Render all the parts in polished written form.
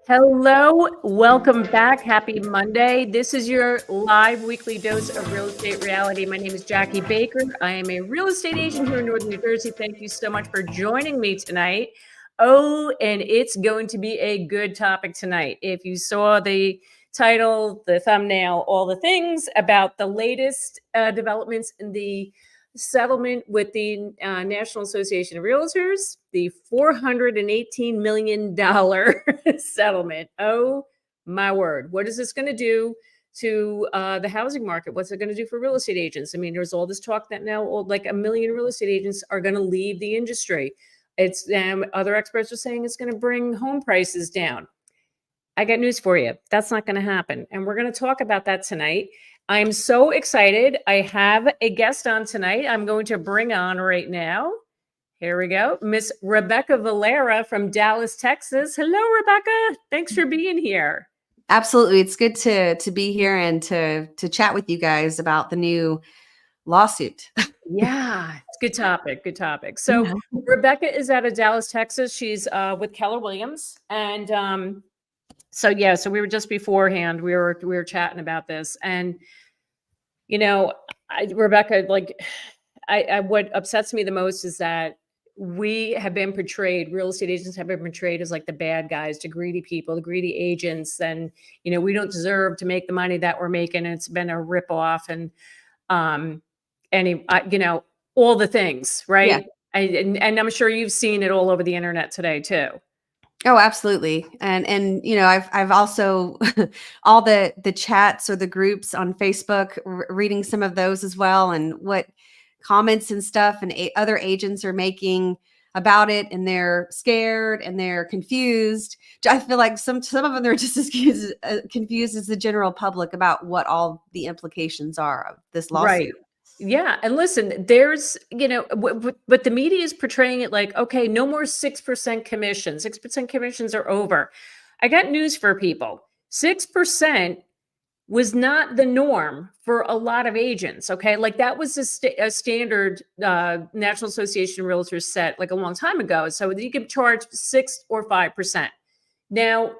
Hello, welcome back. Happy Monday. This is your live weekly dose of real estate reality. My name is Jackie Baker. I am a real estate agent here in Northern New Jersey. Thank you so much for joining me tonight. Oh, and it's going to be a good topic tonight. If you saw the title, the thumbnail, all the things about the latest developments in the settlement with the National Association of Realtors, the $418 million settlement. Oh my word. What is this going to do to the housing market? What's it going to do for real estate agents? I mean, there's all this talk that now like 1 million real estate agents are going to leave the industry. It's other experts are saying it's going to bring home prices down. I got news for you. That's not going to happen. And we're going to talk about that tonight. I'm so excited. I have a guest on tonight. I'm going to bring on right now. Here we go. Miss Rebecca Valera from Dallas, Texas. Hello, Rebecca. Thanks for being here. Absolutely. It's good to be here and to chat with you guys about the new lawsuit. Yeah, it's a good topic. Good topic. So Rebecca is out of Dallas, Texas. She's with Keller Williams. And so we were just beforehand, we were chatting about this. And Rebecca, what upsets me the most is that we have been portrayed, real estate agents have been portrayed as like the bad guys, the greedy people, the greedy agents. And, we don't deserve to make the money that we're making. And it's been a ripoff and, all the things, right? Yeah. And I'm sure you've seen it all over the internet today too. Oh, absolutely. And I've also all the chats or the groups on Facebook, reading some of those as well, and what comments and stuff and other agents are making about it, and they're scared and they're confused. I feel like some of them are just as confused as the general public about what all the implications are of this lawsuit. Right. Yeah. And listen, there's, but the media is portraying it like, okay, no more 6% commissions. 6% commissions are over. I got news for people. 6% was not the norm for a lot of agents. Okay. Like that was a standard National Association of Realtors set like a long time ago. So you could charge 6 or 5%. Now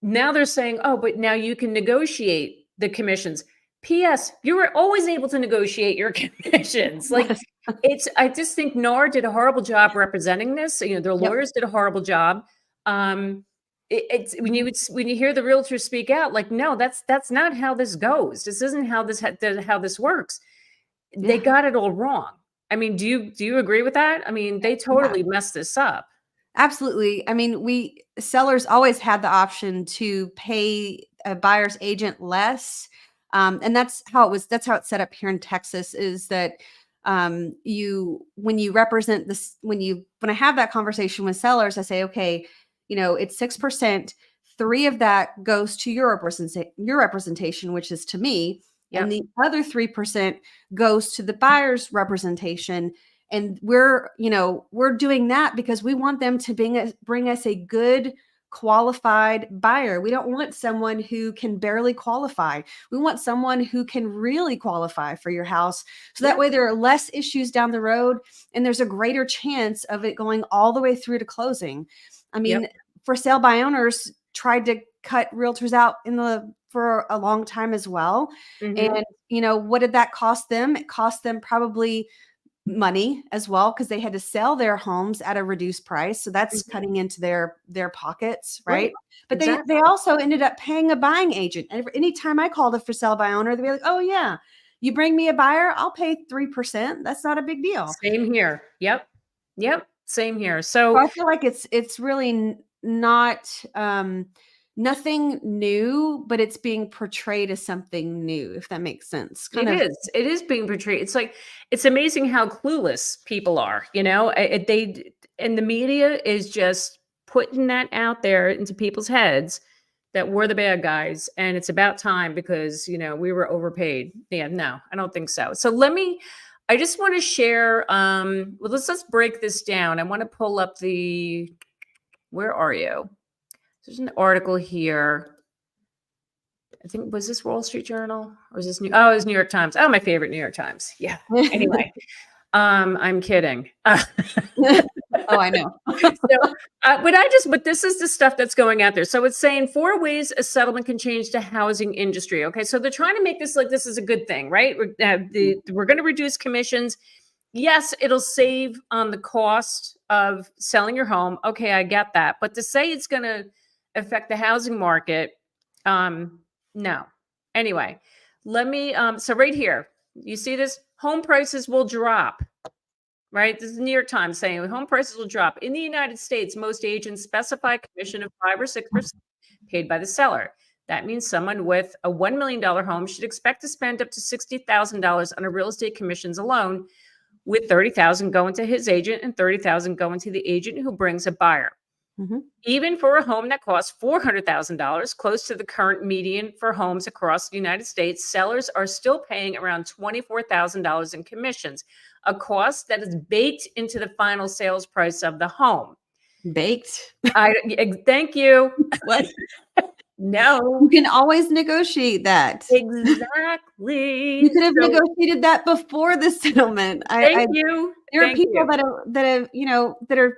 they're saying, oh, but now you can negotiate the commissions. P.S. You were always able to negotiate your commissions. Like I just think NAR did a horrible job representing this. Their lawyers did a horrible job. It's when you hear the realtors speak out, like, no, that's not how this goes. This isn't how this works. Yeah. They got it all wrong. I mean, do you agree with that? I mean, they totally messed this up. Absolutely. I mean, sellers always had the option to pay a buyer's agent less. And that's how it's set up here in Texas, is that when you represent this, when I have that conversation with sellers, I say, okay, it's 6%. 3 of that goes to your representation, which is to me. Yep. And the other 3% goes to the buyer's representation. And we're doing that because we want them to bring us a good, qualified buyer. We don't want someone who can barely qualify. We want someone who can really qualify for your house. So that way there are less issues down the road and there's a greater chance of it going all the way through to closing. I mean, for sale by owners tried to cut realtors out for a long time as well. Mm-hmm. And what did that cost them? It cost them probably money as well, because they had to sell their homes at a reduced price. So that's cutting into their pockets, right? But they also ended up paying a buying agent. And anytime I called a for sale by owner, they'd be like, oh yeah, you bring me a buyer, I'll pay 3%. That's not a big deal. Same here. Yep. Same here. So I feel like it's really not nothing new, but it's being portrayed as something new, if that makes sense. It is being portrayed. It's like, it's amazing how clueless people are, and the media is just putting that out there into people's heads that we're the bad guys. And it's about time, because, we were overpaid. Yeah, no, I don't think so. So I just want to share, let's break this down. I want to pull up where are you? There's an article here. I think, was this Wall Street Journal or is this it was New York Times. Oh, my favorite New York Times. Yeah. Anyway, I'm kidding. Oh, I know. So, but this is the stuff that's going out there. So it's saying 4 ways a settlement can change the housing industry. Okay, so they're trying to make this like this is a good thing, right? We're going to reduce commissions. Yes, it'll save on the cost of selling your home. Okay, I get that. But to say it's going to affect the housing market, no. Anyway, let me, so right here, you see this? Home prices will drop, right? This is the New York Times saying home prices will drop. In the United States, most agents specify a commission of 5 or 6% paid by the seller. That means someone with a $1 million home should expect to spend up to $60,000 on a real estate commissions alone, with $30,000 going to his agent and $30,000 going to the agent who brings a buyer. Mhm. Even for a home that costs $400,000, close to the current median for homes across the United States, sellers are still paying around $24,000 in commissions, a cost that is baked into the final sales price of the home. Baked. Thank you. What? No, You can always negotiate that. exactly. You could have So, negotiated that before the settlement. thank you. There are Thank people you. that have, that are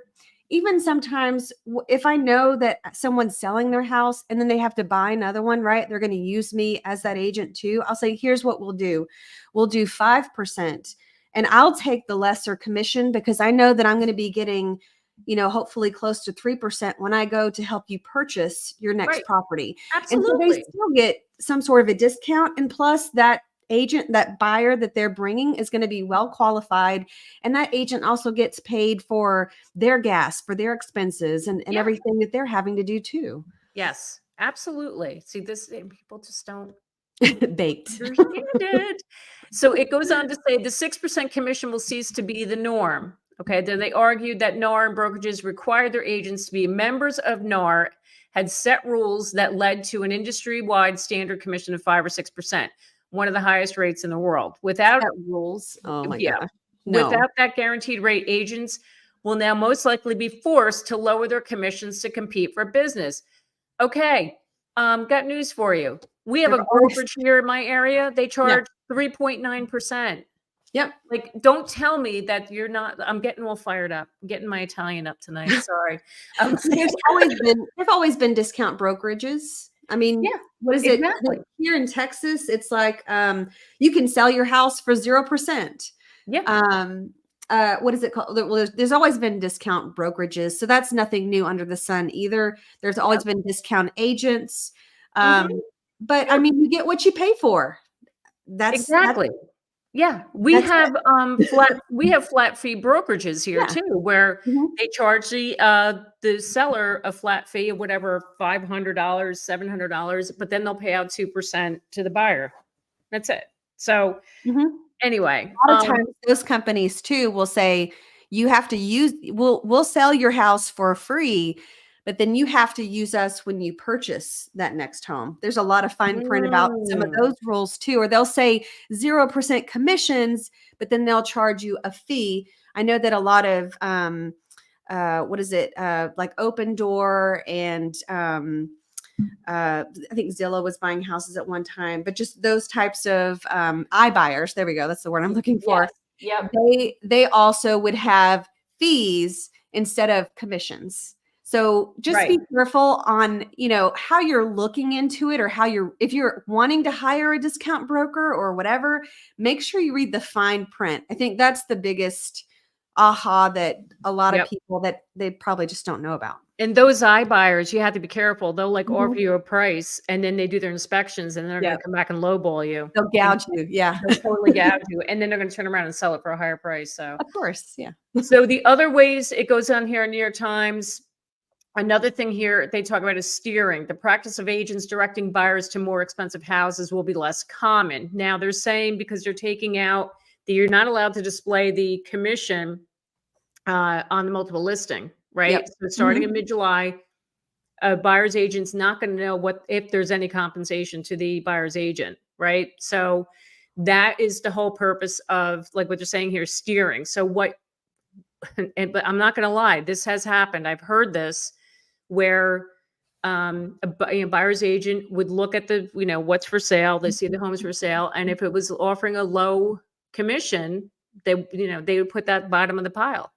even sometimes if I know that someone's selling their house and then they have to buy another one, right? They're going to use me as that agent too. I'll say, here's what we'll do. We'll do 5% and I'll take the lesser commission because I know that I'm going to be getting, hopefully close to 3% when I go to help you purchase your next Right. property. And so they Absolutely. still get some sort of a discount. And plus that agent, that buyer that they're bringing is going to be well qualified. And that agent also gets paid for their gas, for their expenses and Yeah. everything that they're having to do too. Yes, absolutely. See, people just don't Baked. understand it. So it goes on to say the 6% commission will cease to be the norm. Okay. Then they argued that NAR and brokerages required their agents to be members of NAR, had set rules that led to an industry-wide standard commission of 5 or 6%, one of the highest rates in the world. Without Set rules. Oh my Yeah, gosh. No. without that guaranteed rate, agents will now most likely be forced to lower their commissions to compete for business. Okay, got news for you. We have They're a always, brokerage here in my area. They yeah. charge 3.9%. Yep. Like, don't tell me that you're not. I'm getting all fired up. I'm getting my Italian up tonight. Sorry. There've always been discount brokerages. I mean, Yeah, what is exactly. it here in Texas? It's like you can sell your house for 0%. Yeah, What is it called? Well, there's always been discount brokerages, so that's nothing new under the sun either. There's always yep. been discount agents, Mhm. but I Yeah, mean, you get what you pay for. That's exactly. Yeah, that's it. we have flat fee brokerages here Yeah. too, where Mhm. they charge the seller a flat fee of whatever, $500, $700, but then they'll pay out 2% to the buyer. That's it. So Mhm. anyway, A lot of times those companies too will say you have to we'll sell your house for free, but then you have to use us when you purchase that next home. There's a lot of fine print about some of mm, those rules too, or they'll say 0% commissions, but then they'll charge you a fee. I know that a lot of what is it? Like Open Door and I think Zillow was buying houses at one time, but just those types of iBuyers. There we go. That's the word I'm looking for. yes, yep, They also would have fees instead of commissions. So just right. be careful on, how you're looking into it or if you're wanting to hire a discount broker or whatever, make sure you read the fine print. I think that's the biggest aha that a lot of Yep. people that they probably just don't know about. And those iBuyers, you have to be careful. They'll like offer Mhm. you a price and then they do their inspections and they're going Yeah. to come back and lowball you. They'll And gouge you. Yeah. they'll totally gouge you. And then they're going to turn around and sell it for a higher price. So, Of course. Yeah. so the other ways it goes on here in New York Times, another thing here they talk about is steering. The practice of agents directing buyers to more expensive houses will be less common. Now they're saying because they're taking out that you're not allowed to display the commission on the multiple listing, Yep. right? So starting in Mhm. mid-July, a buyer's agent's not going to know if there's any compensation to the buyer's agent, right? So that is the whole purpose of like what they're saying here, steering. So but I'm not going to lie, this has happened. I've heard this where buyer's agent would look at what's for sale. They see the homes for sale, and if it was offering a low commission, they would put that bottom of the pile.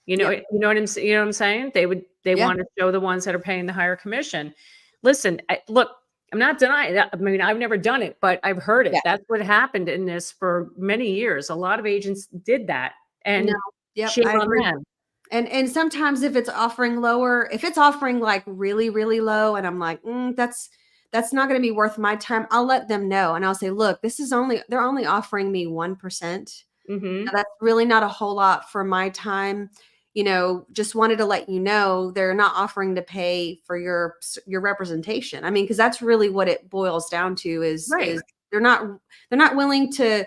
Yep. You know what I'm saying? They Yeah. want to show the ones that are paying the higher commission. Listen, look, I'm not denying that. I mean, I've never done it, but I've heard Yeah. it. That's what happened in this for many years. A lot of agents did that, No. and Yep. shame I on agree. them. And sometimes if it's offering lower, if it's offering like really, really low, and I'm like, that's not going to be worth my time, I'll let them know and I'll say, look, they're only offering me 1%. Mhm. That's really not a whole lot for my time. Just wanted to let you know they're not offering to pay for your representation. I mean, because that's really what it boils down to is Right. they're not willing to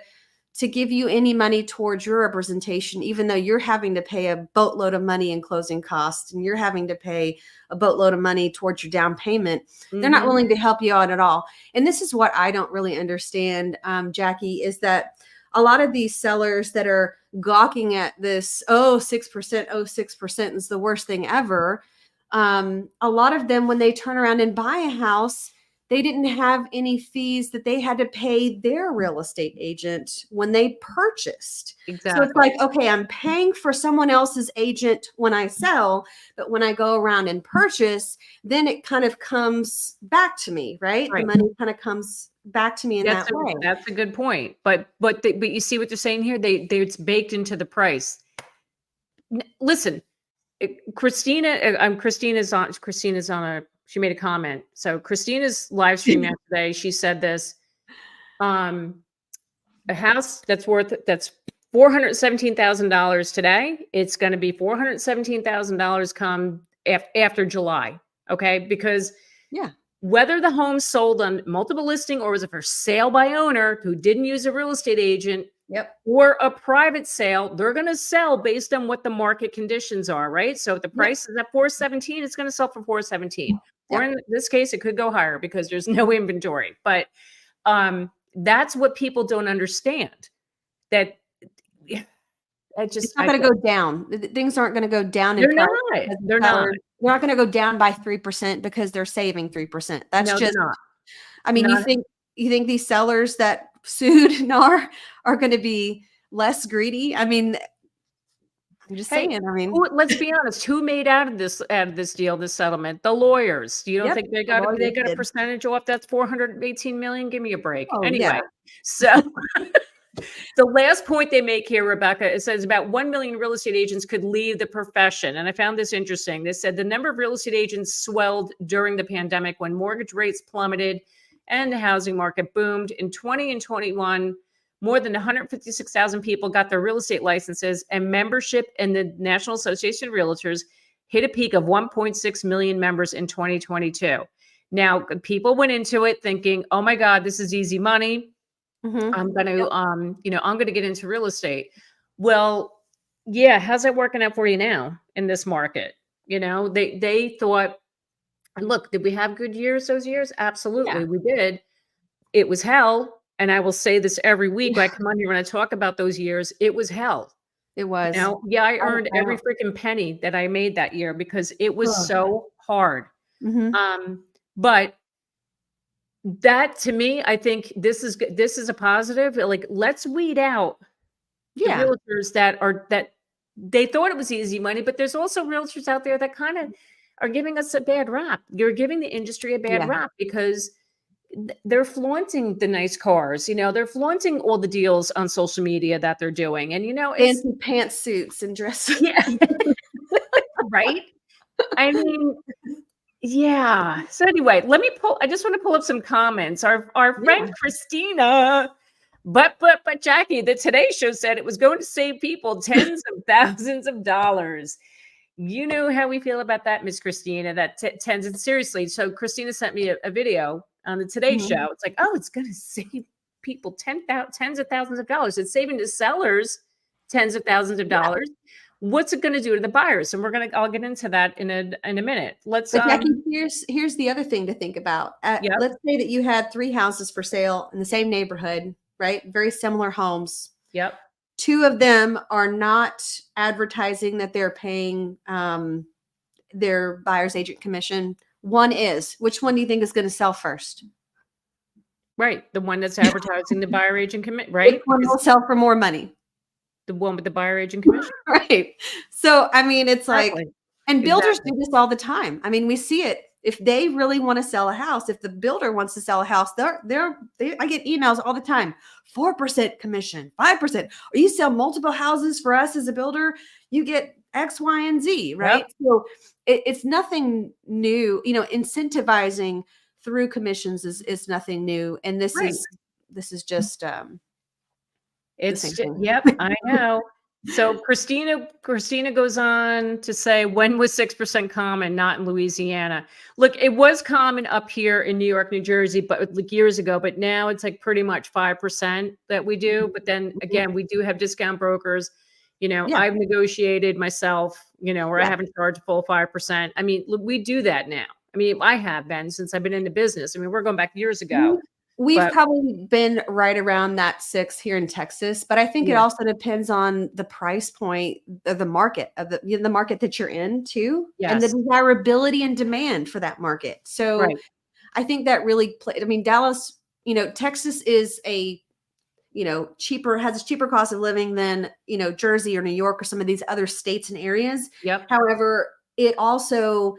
give you any money towards your representation, even though you're having to pay a boatload of money in closing costs and you're having to pay a boatload of money towards your down payment. They're not Mhm. willing to help you out at all. And this is what I don't really understand, Jackie, is that a lot of these sellers that are gawking at this, 6%, 6% is the worst thing ever. A lot of them, when they turn around and buy a house, they didn't have any fees that they had to pay their real estate agent when they purchased. So it's Exactly. like, okay, I'm paying for someone else's agent when I sell, but when I go around and purchase, then it kind of comes back to me, right? The Right. money kind of comes back to me in that way. That's a good point. But you see what they're saying here? They it's baked into the price. Listen, Christina, Christina's on a she made a comment. So Christina's live stream yesterday. She said this. Um, a house that's $417,000 today. It's going to be $417,000 come after July. Okay, because Yeah. whether the home sold on multiple listing or was it for sale by owner who didn't use a real estate agent Yep. or a private sale, they're going to sell based on what the market conditions are, right? So if the Yep. price is at 417, it's going to sell for 417. Or Yep. in this case, it could go higher because there's no inventory. But that's what people don't understand. That I It's just not going to go down. Things aren't going to go down in they're price not. because the They're not. sellers, they're not going to go down by 3% because they're saving 3%. That's No, they're just, not. I mean, you Not think these sellers that sued NAR are going to be less greedy? I mean, I'm just Hey, saying. I mean, let's be honest, who made out of this deal, this settlement? The lawyers. You don't yep, think the they lawyers got a did. percentage off that's 418 million? Give me a break. Oh yeah. Anyway, so the last point they make here, Rebecca, it says about 1 million real estate agents could leave the profession. And I found this interesting. They said the number of real estate agents swelled during the pandemic when mortgage rates plummeted and the housing market boomed. In 20 and 21, more than 156,000 people got their real estate licenses, and membership in the National Association of Realtors hit a peak of 1.6 million members in 2022. Now, people went into it thinking, oh my God, this is easy money. Mm-hmm. I'm going Yep. to, I'm going to get into real estate. Well, yeah. How's that working out for you now in this market? They thought, look, did we have good years those years? Yeah. Absolutely. We did. It was hell. And I will say this every week when I Yeah. come on here and I talk about those years, it was hell. It was. Yeah, I earned I every don't. freaking penny that I made that year because it was Ugh. so hard. Mm-hmm. But that to me, I think this is a positive. Like, let's weed out the Yeah. realtors that they thought it was easy money, but there's also realtors out there that kind of are giving us a bad rap. You're giving the industry a bad Yeah. rap because they're flaunting the nice cars. They're flaunting all the deals on social media that they're doing. And it's Fancy pantsuits and dresses. yeah, right. I mean, yeah. So anyway, I just want to pull up some comments. Our friend Yeah. Christina, but Jackie, the Today Show said it was going to save people tens of thousands of dollars. You know how we feel about that, Miss Christina, that tens and seriously. So Christina sent me a video on the Today Mhm. Show. It's like, oh, it's going to save people tens of thousands of dollars. It's saving the sellers tens of thousands of Yeah. dollars. What's it going to do to the buyers? And I'll get into that in a minute. Let's But Jackie, here's the other thing to think about. Yep, Let's say that you had 3 houses for sale in the same neighborhood, right? Very similar homes. yep. 2 of them are not advertising that they're paying their buyer's agent commission. One is. Which one do you think is going to sell first? Right. The one that's advertising the buyer agent commit, Which right? one will sell for more money? The one with the buyer agent commission. Right. So, I mean, it's like, Exactly. and builders Exactly. do this all the time. I mean, we see it. If they really want to sell a house, if the builder wants to sell a house, I get emails all the time, 4% commission, 5%. Or you sell multiple houses for us as a builder, you get X, Y, and Z, right? Yep. So it's nothing new. Incentivizing through commissions is nothing new. And this Right. is just the same thing. Yep, I know. So Christina goes on to say, when was 6% common? Not in Louisiana. Look, it was common up here in New York, New Jersey, but like years ago, but now it's like pretty much 5% that we do. But then again, we do have discount brokers. Yeah. I've negotiated myself, where I Yeah. haven't charged full 5%. I mean, look, we do that now. I mean, I have been since I've been in the business. I mean, we're going back years ago, We've but probably been right around that 6 here in Texas, but I think it yeah, also depends on the price point of the market, of the market that you're in too, and the yes, desirability and demand for that market. So right. I think that really I mean, Dallas, Texas is has a cheaper cost of living than, Jersey or New York or some of these other states and areas. Yep. However, it also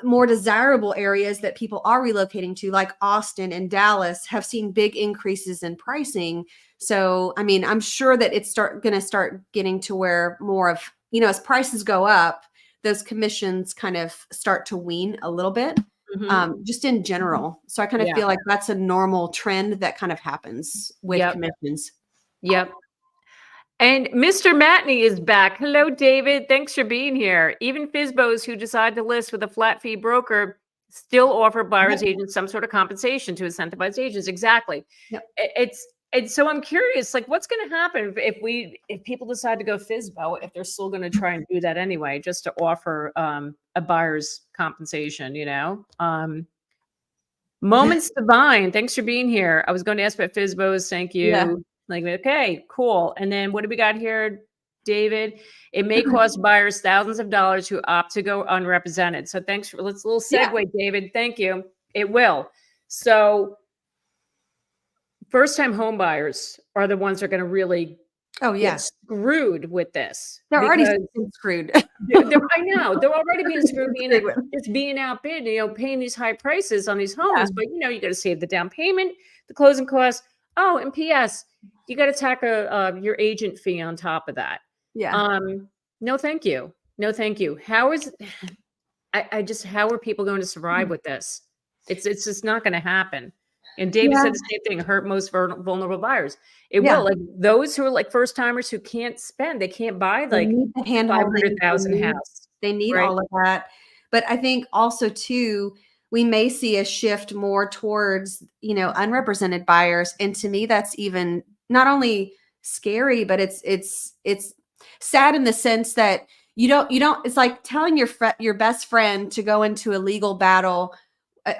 more desirable areas that people are relocating to, like Austin and Dallas, have seen big increases in pricing. So, I mean, I'm sure that it's going to start getting to where more of, as prices go up, those commissions kind of start to wean a little bit, Mhm. just in general. So I kind of Yeah. feel like that's a normal trend that kind of happens with Yep. commissions. Yep. And Mr. Matney is back. Hello, David. Thanks for being here. Even FISBOs who decide to list with a flat fee broker still offer buyer's Yep. agents some sort of compensation to incentivize agents. Exactly. Yep. And so I'm curious, like, what's going to happen if people decide to go FISBO, if they're still going to try and do that anyway, just to offer a buyer's compensation, Moments Divine, thanks for being here. I was going to ask about FISBOs. Thank Yeah. you. Like, okay, cool. And then what do we got here, David? It may cost buyers thousands of dollars who opt to go unrepresented. So thanks for let's little Yeah. segue, David. Thank you. It will. So first-time home buyers are the ones that are going to really Oh, get yeah. screwed with this They're already because screwed. I know they're already being screwed, Big one. just being outbid, paying these high prices on these Yeah. homes. But you got to save the down payment, the closing costs. Oh, and P.S. You got to tack your agent fee on top of that. Yeah. No, thank you. No, thank you. How is how are people going to survive with this? It's just not going to happen. And David Yeah. said the same thing, hurt most vulnerable buyers. It Yeah. will, like those who are like first timers who can't spend, they can't buy They like need the hand-holding, 500,000 house, they need right? all of that. But I think also too, we may see a shift more towards, unrepresented buyers. And to me, that's even not only scary, but it's sad in the sense that you don't it's like telling your best friend to go into a legal battle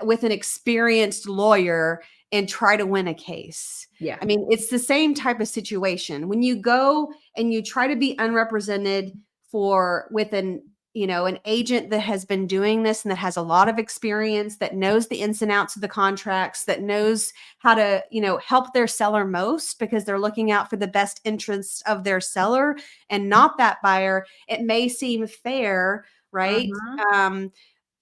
with an experienced lawyer and try to win a case. Yeah. I mean, it's the same type of situation. When you go and you try to be unrepresented with an agent that has been doing this and that has a lot of experience, that knows the ins and outs of the contracts, that knows how to, help their seller most because they're looking out for the best interests of their seller and not that buyer, it may seem fair, right? Mhm.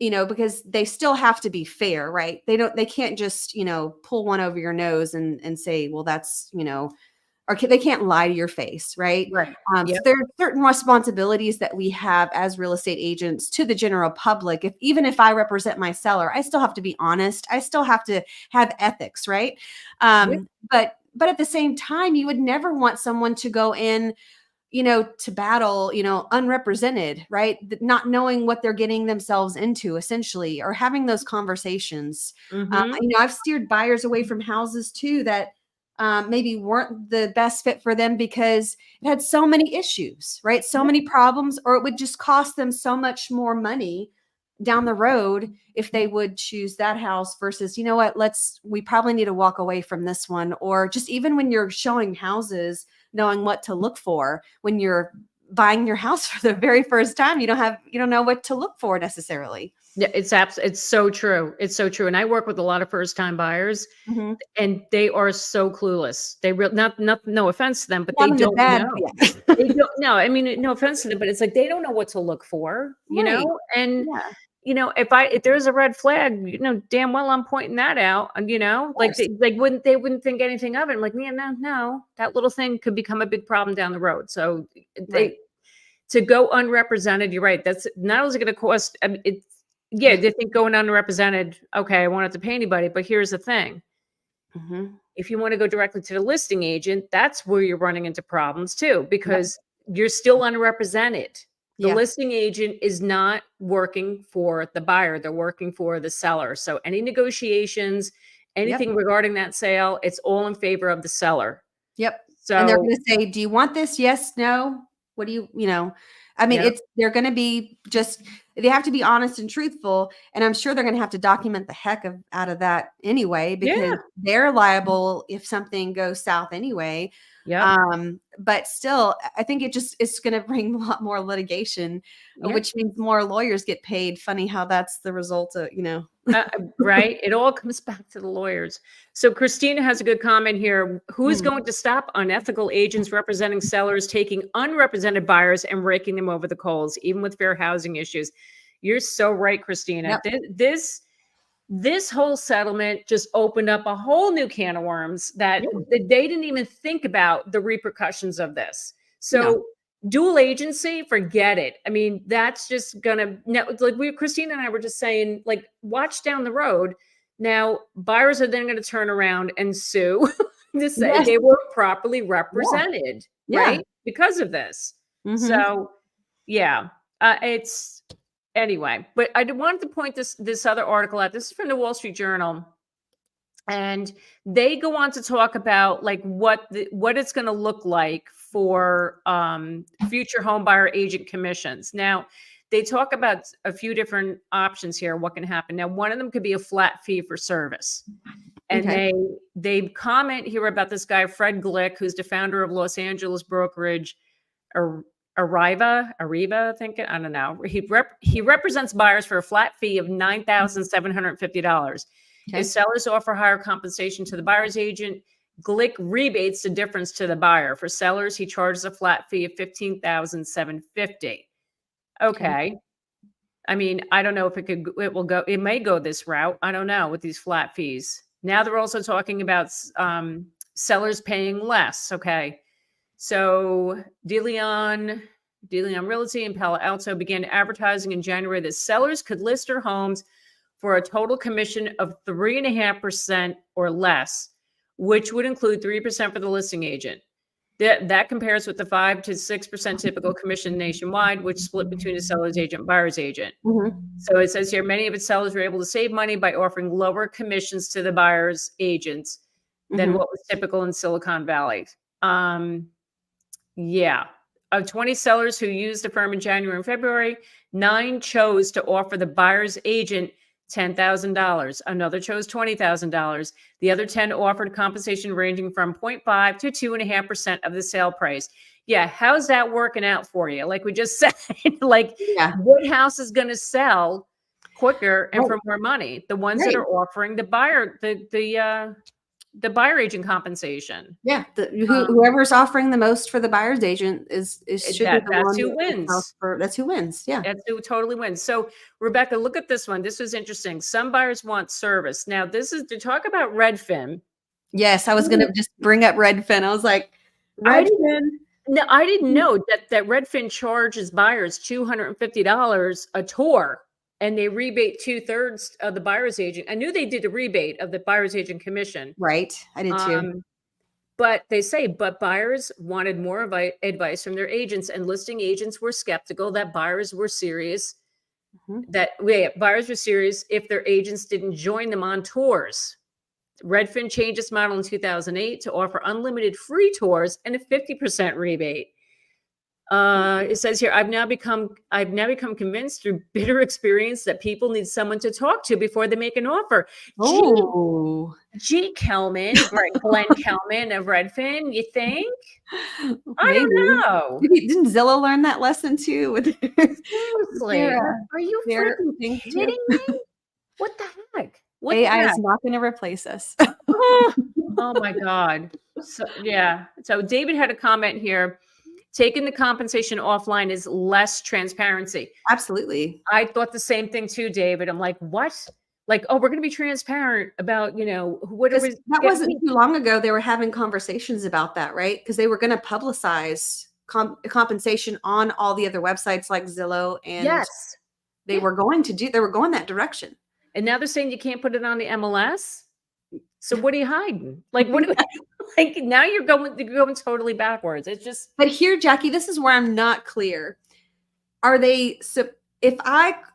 Because they still have to be fair, right? They can't just, pull one over your nose and say, well, that's, or they can't lie to your face, right? Right. So Yep. there are certain responsibilities that we have as real estate agents to the general public. Even if I represent my seller, I still have to be honest. I still have to have ethics, right? Yep. But at the same time, you would never want someone to go in, to battle, unrepresented, right? Not knowing what they're getting themselves into, essentially, or having those conversations. Mhm. I've steered buyers away from houses too that maybe weren't the best fit for them because it had so many issues, right? So Yep. many problems, or it would just cost them so much more money down the road if they would choose that house versus, we probably need to walk away from this one. Or just even when you're showing houses, knowing what to look for when you're buying your house for the very first time. You don't know what to look for necessarily. Yeah, it's so true. It's so true. And I work with a lot of first time buyers, Mhm. and they are so clueless. They not no offense to them, but they Not in the don't bad, know. yeah. They don't know. I mean, no offense to them, but it's like they don't know what to look for, you Right. know? And Yeah, if there's a red flag, damn well I'm pointing that out. And of like course. they wouldn't think anything of it. I'm like, yeah, no, that little thing could become a big problem down the road. So Right. they to go unrepresented, you're right. That's not only going to cost. I mean, it's yeah, they think going unrepresented. Okay, I won't have to pay anybody. But here's the thing: Mhm. if you want to go directly to the listing agent, that's where you're running into problems too, Yep. because you're still unrepresented. The Yeah. listing agent is not working for the buyer, they're working for the seller. So any negotiations, Yep. anything regarding that sale, it's all in favor of the seller. Yep. And they're So, gonna say, "Do you want this? Yes, no? What do you?" I mean, yeah. they're gonna be just they have to be honest and truthful, and I'm sure they're gonna have to document the heck out of that anyway, because Yeah. they're liable if something goes south anyway. Yep. But still, I think it's gonna bring a lot more litigation, Yeah. which means more lawyers get paid. Funny how that's the result of. Right? It all comes back to the lawyers. So Christina has a good comment here. Who is Mm, going to stop unethical agents representing sellers taking unrepresented buyers and raking them over the coals, even with fair housing issues? You're so right, Christina. yep. This whole settlement just opened up a whole new can of worms that Yeah. they didn't even think about the repercussions of this. No. So dual agency, forget it. I mean, that's just gonna no, like Christina and I were just saying, like, watch down the road. Now, buyers are then going to turn around and sue to say Yes. they were properly Yeah. represented, Yeah. right? Because of this. Mhm. So, yeah, it's anyway. But I wanted to point this other article out. This is from the Wall Street Journal, and they go on to talk about like what it's going to look like for future home buyer agent commissions. Now, they talk about a few different options here. What can happen? Now, one of them could be a flat fee for service, and Okay. they comment here about this guy Fred Glick, who's the founder of Los Angeles brokerage Ar- Arriva, I think I don't know. He represents buyers for a flat fee of $9,750. If Okay. sellers offer higher compensation to the buyer's agent, Glick rebates the difference to the buyer. For sellers, he charges a flat fee of $15,750. Okay. Okay. I mean, I don't know if it may go this route. I don't know with these flat fees. Now they're also talking about sellers paying less. Okay. So DeLeon Realty in Palo Alto began advertising in January that sellers could list their homes for a total commission of 3.5% or less, which would include 3% for the listing agent. That compares with the 5 to 6% typical commission nationwide, which split between the seller's agent and buyer's agent. Mhm. So it says here many of its sellers were able to save money by offering lower commissions to the buyer's agents than Mhm. what was typical in Silicon Valley. Um, yeah. Of 20 sellers who used the firm in January and February, 9 chose to offer the buyer's agent $10,000. Another chose $20,000. The other 10 offered compensation ranging from 0.5 to 2.5% of the sale price. Yeah, how's that working out for you? Like we just said, like Yeah. what house is going to sell quicker and Right. for more money? The ones that Right. are offering the buyer agent compensation. Yeah. Um, Whoever's offering the most for the buyer's agent is should be the that's one who that sells wins. for that's who wins. Yeah. That's who totally wins. So, Rebecca, look at this one. This was interesting. Some buyers want service. Now, this is to talk about Redfin. Yes, I was gonna Ooh. just bring up Redfin. I was like, I didn't Redfin. no, I didn't know that Redfin charges buyers $250 a tour, and they rebate 2/3 of the buyer's agent. I knew they did a rebate of the buyer's agent commission. Right. I did too. Um, but they say, but buyers wanted more advice from their agents, and listing agents were skeptical that buyers were serious. Mhm. Buyers were serious if their agents didn't join them on tours. Redfin changed its model in 2008 to offer unlimited free tours and a 50% rebate. It says here, I've now become convinced through bitter experience that people need someone to talk to before they make an offer. Gee, Oh, Kelman, Glenn Kelman of Redfin, you think? I maybe. don't know. Maybe didn't Zillow learn that lesson too with Seriously, their, are you their freaking things too? kidding me? What the heck? What the AI is heck? not going to replace us. Oh, oh my God. So yeah. So David had a comment here. Taking the compensation offline is less transparency. Absolutely. I thought the same thing too, David. I'm like, what? Like, oh, we're going to be transparent about, what are Because we that get? wasn't too long ago, they were having conversations about that, right? Because they were going to publicize compensation on all the other websites like Zillow, and Yes. they Yeah. were going that direction. And now they're saying you can't put it on the MLS. So what are you hiding? Like, what do like now you're going totally backwards. It's just, But here, Jackie, this is where I'm not clear. Are they, so if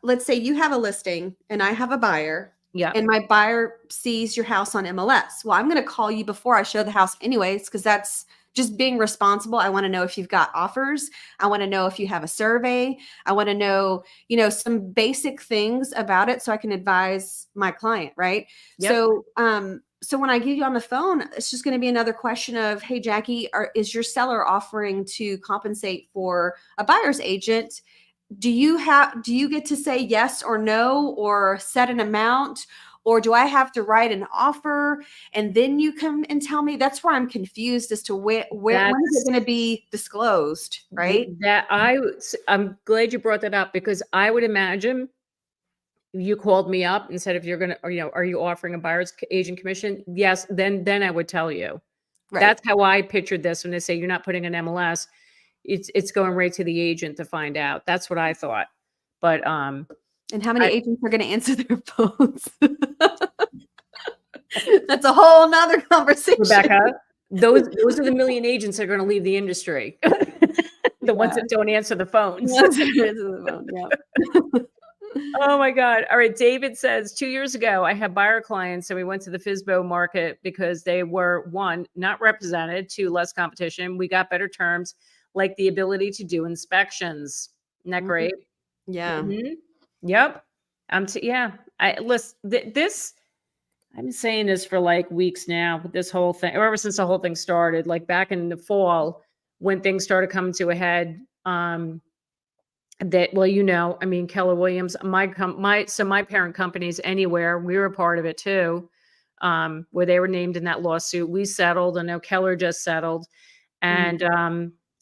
let's say you have a listing and I have a buyer, yeah. and my buyer sees your house on MLS, well, I'm going to call you before I show the house anyways, because that's just being responsible. I want to know if you've got offers. I want to know if you have a survey. I want to know, some basic things about it so I can advise my client, right? Yep. So when I get you on the phone, it's just going to be another question of, hey, Jackie, is your seller offering to compensate for a buyer's agent? Do you get to say yes or no, or set an amount, or do I have to write an offer and then you come and tell me? That's where I'm confused as to when is it going to be disclosed, right? I'm glad you brought that up, because I would imagine you called me up and said, if you're gonna, or, are you offering a buyer's agent commission? Yes, then I would tell you. Right. That's how I pictured this when they say you're not putting an MLS. It's going right to the agent to find out. That's what I thought. But and how many agents are going to answer their phones? That's a whole nother conversation. Rebecca, those are the million agents that are going to leave the industry. The ones that don't answer the phones. Yeah. Oh my God. All right. David says 2 years ago, I had buyer clients and we went to the FSBO market because they were, one, not represented, two, less competition. We got better terms, like the ability to do inspections. Isn't that great? Yeah. Mm-hmm. Yep. Yeah. I've been saying this for like weeks now, this whole thing, or ever since the whole thing started, like back in the fall when things started coming to a head. I mean, Keller Williams, my parent company's Anywhere, we were a part of it too, where they were named in that lawsuit. We settled. I know Keller just settled. And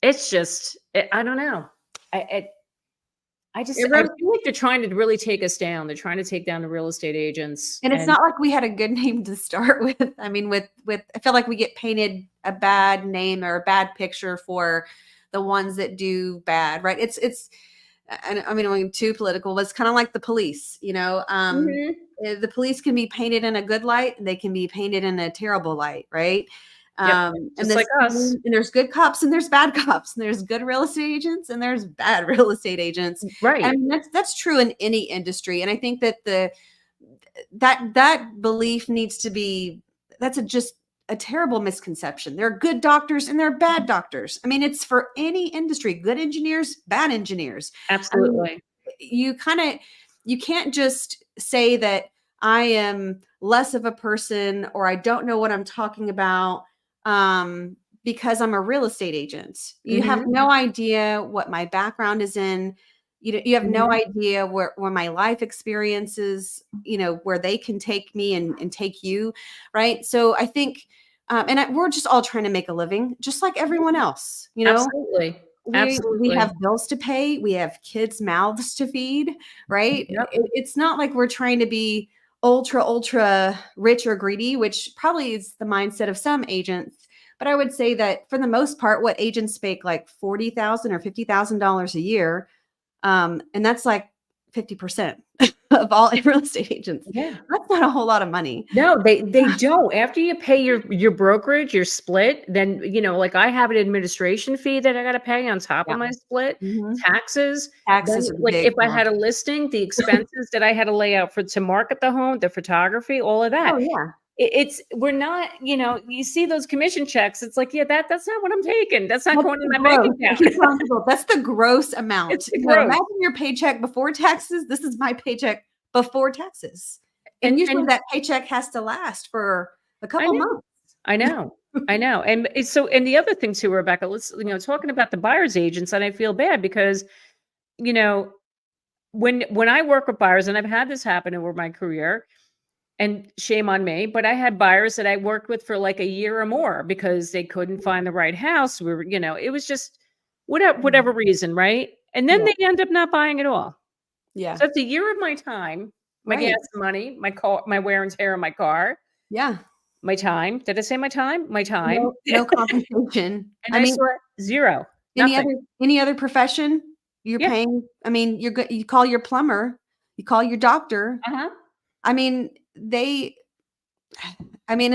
it's just, I don't know. I feel like they're trying to really take us down. They're trying to take down the real estate agents. And it's not like we had a good name to start with. I mean, I feel like we get painted a bad name or a bad picture for the ones that do bad, right? And I mean, I'm too political, but it's kind of like the police, the police can be painted in a good light. They can be painted in a terrible light, right? Yep. Just like us. And there's good cops and there's bad cops, and there's good real estate agents and there's bad real estate agents. Right. I mean, that's true in any industry. And I think that that belief needs to be, just a terrible misconception. There are good doctors and there are bad doctors. I mean, it's for any industry, good engineers, bad engineers. Absolutely. You can't just say that I am less of a person or I don't know what I'm talking about because I'm a real estate agent. You have no idea what my background is in. You have no idea where my life experiences, where they can take me and take you. Right. So I think, we're just all trying to make a living just like everyone else, Absolutely. We have bills to pay. We have kids' mouths to feed, right? Yep. It's not like we're trying to be ultra rich or greedy, which probably is the mindset of some agents. But I would say that for the most part, what agents make like $40,000 or $50,000 a year. And that's like 50% of all real estate agents. Yeah. That's not a whole lot of money. No, they don't. After you pay your brokerage, your split, then, like I have an administration fee that I got to pay on top of my split, taxes. Taxes Then, are like big. if I had a listing, the expenses that I had to lay out to market the home, the photography, all of that. Oh yeah. we're not, you see those commission checks. It's like, yeah, that's not what I'm taking. That's not That's going in the my bank gross. I account. keep telling people that's the gross It's amount. the gross. Imagine your paycheck before taxes. This is my paycheck before taxes. And And usually that paycheck has to last for a I couple know, months. I know, I know. And and the other thing too, Rebecca, let's, talking about the buyer's agents, and I feel bad because, you know, when I work with buyers, and I've had this happen over my career, and shame on me, but I had buyers that I worked with for like a year or more because they couldn't find the right house. It was just whatever reason, right? And then Yeah. they end up not buying at all. Yeah. So it's a year of my time, my gas Right. money, my car, my wear and tear on my car, Yeah. my time. Did I say my time? My time. No compensation. And I I mean, saw zero, any nothing. other profession you're Yeah. paying. I mean, you call your plumber, you call your doctor. Uh-huh. I mean, and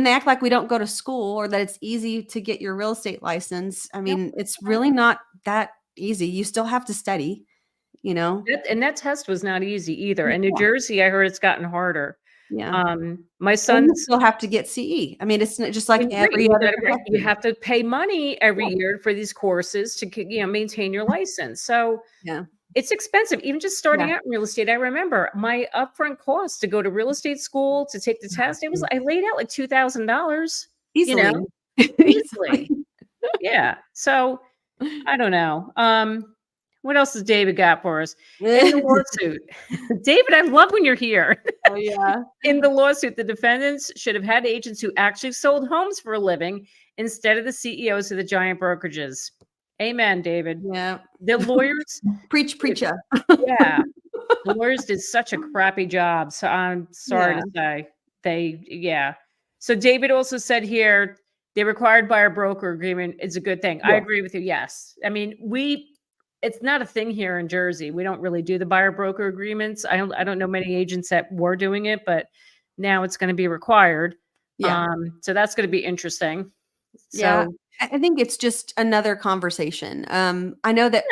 they act like we don't go to school or that it's easy to get your real estate license. I Nope. mean, it's really not that easy. You still have to study, you know? That test was not easy either. In New Yeah. Jersey, I heard it's gotten harder. Yeah. My And you son's still have to get CE. I mean, it's not just like Right, every you other gotta pay you profession. have to pay money every Yeah. year for these courses to maintain your license. So, Yeah. it's expensive. Even just starting Yeah. out in real estate, I remember my upfront cost to go to real estate school, to take the test, I laid out like $2,000, you know, Easily. easily. Easily. Yeah. So, I don't know. What else has David got for us? In the lawsuit. David, I love when you're here. Oh, yeah. In the lawsuit, the defendants should have had agents who actually sold homes for a living instead of the CEOs of the giant brokerages. Amen, David. Yeah. The lawyers, Preach, did- preacher. yeah, the lawyers did such a crappy job. So I'm sorry Yeah. to say yeah. So David also said here, the required buyer broker agreement is a good thing. I Yeah. agree with you. Yes. I mean, it's not a thing here in Jersey. We don't really do the buyer broker agreements. I don't know many agents that were doing it, but now it's going to be required. Yeah. So that's going to be interesting. Yeah. So I think it's just another conversation. I know that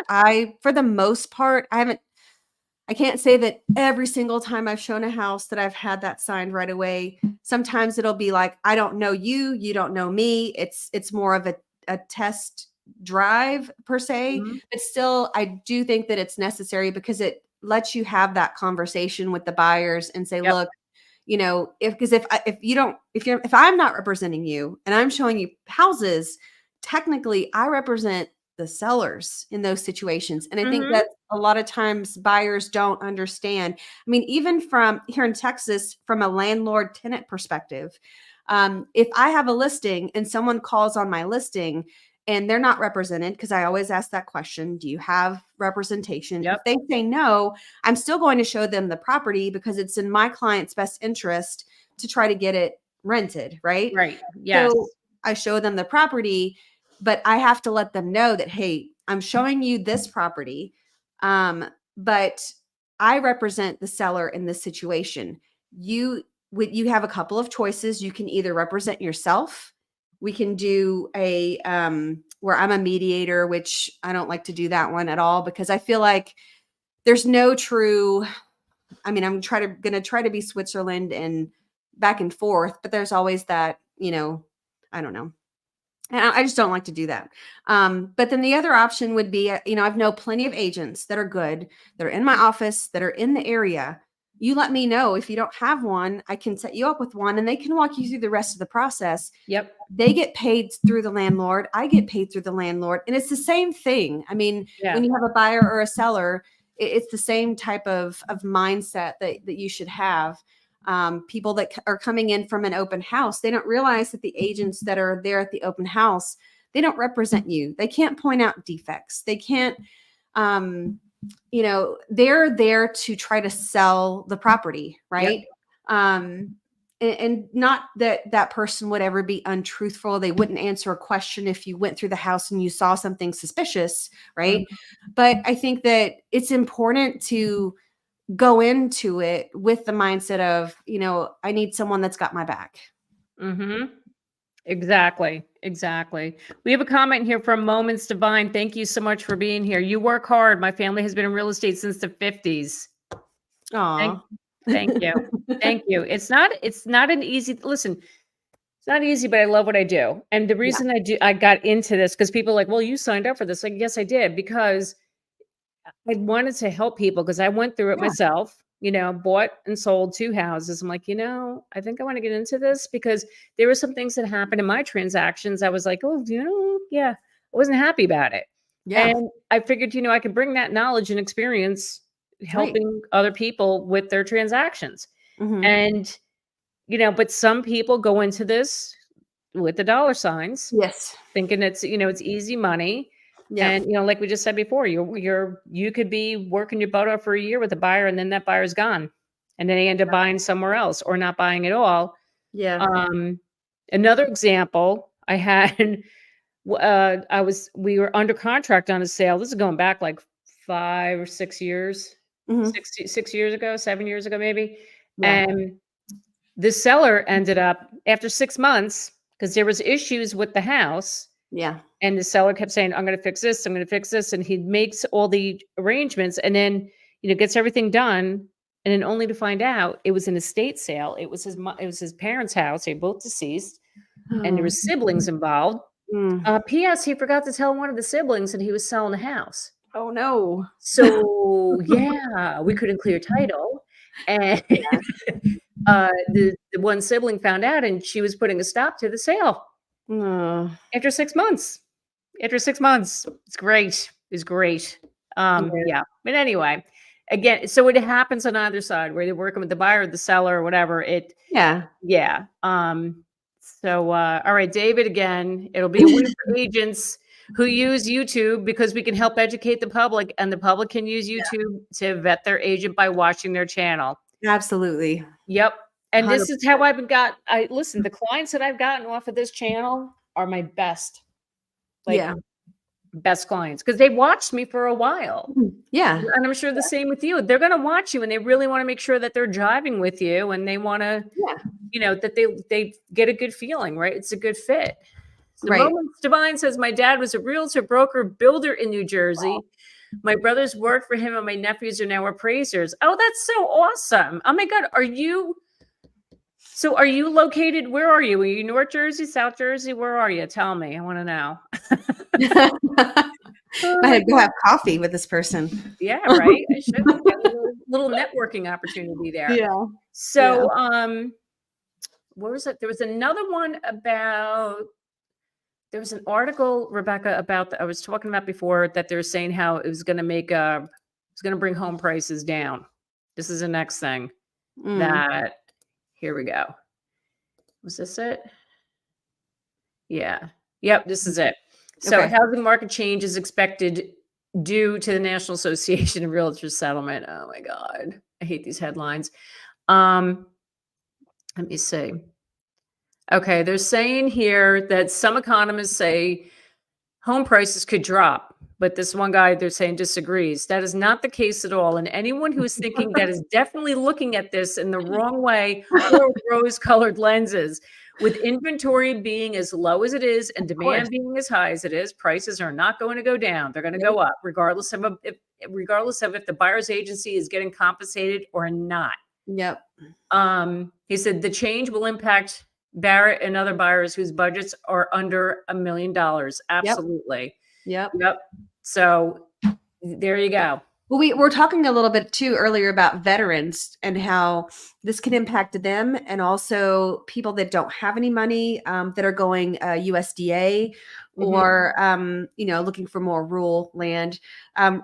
for the most part, I can't say that every single time I've shown a house that I've had that signed right away. Sometimes it'll be like, I don't know you, you don't know me. It's more of a test drive per se, mhm, but still I do think that it's necessary because it lets you have that conversation with the buyers and say, yep, look, if I'm not representing you and I'm showing you houses, technically I represent the sellers in those situations. And I think mhm, that a lot of times buyers don't understand. I mean, even from here in Texas, from a landlord tenant perspective, if I have a listing and someone calls on my listing and they're not represented, because I always ask that question, do you have representation? If yep, they say no, I'm still going to show them the property because it's in my client's best interest to try to get it rented, right? right, yes, So I show them the property, but I have to let them know that, hey, I'm showing you this property, but I represent the seller in this situation. You have a couple of choices. You can either represent yourself. We can do a where I'm a mediator, which I don't like to do that one at all because I feel like there's no true. I mean, gonna try to be Switzerland and back and forth, but there's always that, I don't know. And I just don't like to do that. But then the other option would be, I've know plenty of agents that are good, that are in my office, that are in the area. You let me know if you don't have one, I can set you up with one and they can walk you through the rest of the process. yep, They get paid through the landlord. I get paid through the landlord. And it's the same thing. I mean, yeah, when you have a buyer or a seller, it's the same type of mindset that you should have. People that are coming in from an open house, they don't realize that the agents that are there at the open house, they don't represent you. They can't point out defects. They can't, they're there to try to sell the property, yep, right? And not that that person would ever be untruthful. They wouldn't answer a question if you went through the house and you saw something suspicious, right? mhm, But I think that it's important to go into it with the mindset of, I need someone that's got my back. mhm. Exactly, exactly. We have a comment here from Moments Divine. Thank you so much for being here. You work hard. My family has been in real estate since the 50s. Thank Aw. thank you. Thank you. It's not an easy listen. It's not easy, but I love what I do. And the Yeah. reason I got into this because people are like, well, you signed up for this. Like, yes, I did because I wanted to help people because I went through it Yeah. myself, bought and sold 2 houses. I'm like, I think I wanna get into this because there were some things that happened in my transactions. I was like, "Oh, yeah." I wasn't happy about it. Yeah. And I figured, I could bring that knowledge and experience Right. helping other people with their transactions. Mhm. And, but some people go into this with the dollar signs Yes. thinking it's easy money. Yep. And, like we just said before, you could be working your butt off for a year with a buyer and then that buyer's gone. And then they end up buying somewhere else or not buying at all. Yeah. Um, Another example I had, we were under contract on a sale. This is going back like 5 or 6 years, Mhm. 6 years ago, 7 years ago, maybe. Yeah. And the seller ended up after 6 months because there was issues with the house. Yeah. And the seller kept saying, "I'm gonna fix this, I'm gonna fix this," and he makes all the arrangements and then, gets everything done, and then only to find out it was an estate sale. It was his parents' house, they're both deceased, and there Oh. were siblings involved. Mm. P.S. He forgot to tell one of the siblings that he was selling the house. Oh, no. So, yeah, we couldn't clear title, and, Yeah. the one sibling found out, and she was putting a stop to the sale Oh. after 6 months. After 6 months. It's great. It's great. Yeah. Yeah. But anyway, again, so it happens on either side, where they're working with the buyer or the seller or whatever. Yeah. Yeah. All right, David, again, it'll be a win for agents who use YouTube because we can help educate the public and the public can use YouTube to vet their agent by watching their channel. Absolutely. Yep. And this is how 100%. listen, the clients that I've gotten off of this channel are my best. Like, Yeah. best clients, because they watched me for a while, Yeah. and I'm sure the same with you. They're gonna watch you, and they really wanna make sure that they're jiving with you, and they wanna, Yeah. that they get a good feeling, right? It's a good fit. So Right. Moments Divine says, "My dad was a realtor, broker, builder in New Jersey. My brothers worked for him, and my nephews are now appraisers." Oh, that's so awesome. Oh my god, are you located where are you? Are you North Jersey, South Jersey? Where are you? Tell me, I wanna know. Oh I my had to go god. have coffee with this person. Yeah, right? I should have got a little networking opportunity there. Yeah. Yeah. So, what was it? There was another one about there was an article, Rebecca, about I was talking about before that they're saying how it was gonna it's gonna bring home prices down. This is the next thing Mm. that here we go. Was this it? Yeah. Yep, this is it. So Okay. housing market change is expected due to the National Association of Realtors settlement. Oh my God. I hate these headlines. Um, Let me see. Okay, they're saying here that some economists say home prices could drop, but this one guy they're saying disagrees. That is not the case at all. And anyone who is thinking that is definitely looking at this in the wrong way or with rose-colored lenses. With inventory being as low as it is and Of course. demand being as high as it is, prices are not going to go down. They're going to Nope. go up, regardless of if the buyer's agency is getting compensated or not. Yep. He said the change will impact Barrett and other buyers whose budgets are under $1 million. Yep. Absolutely. Yep. Yep. So there you go. Well, we were talking a little bit too earlier about veterans and how this can impact them, and also people that don't have any money that are going USDA Mhm. or looking for more rural land,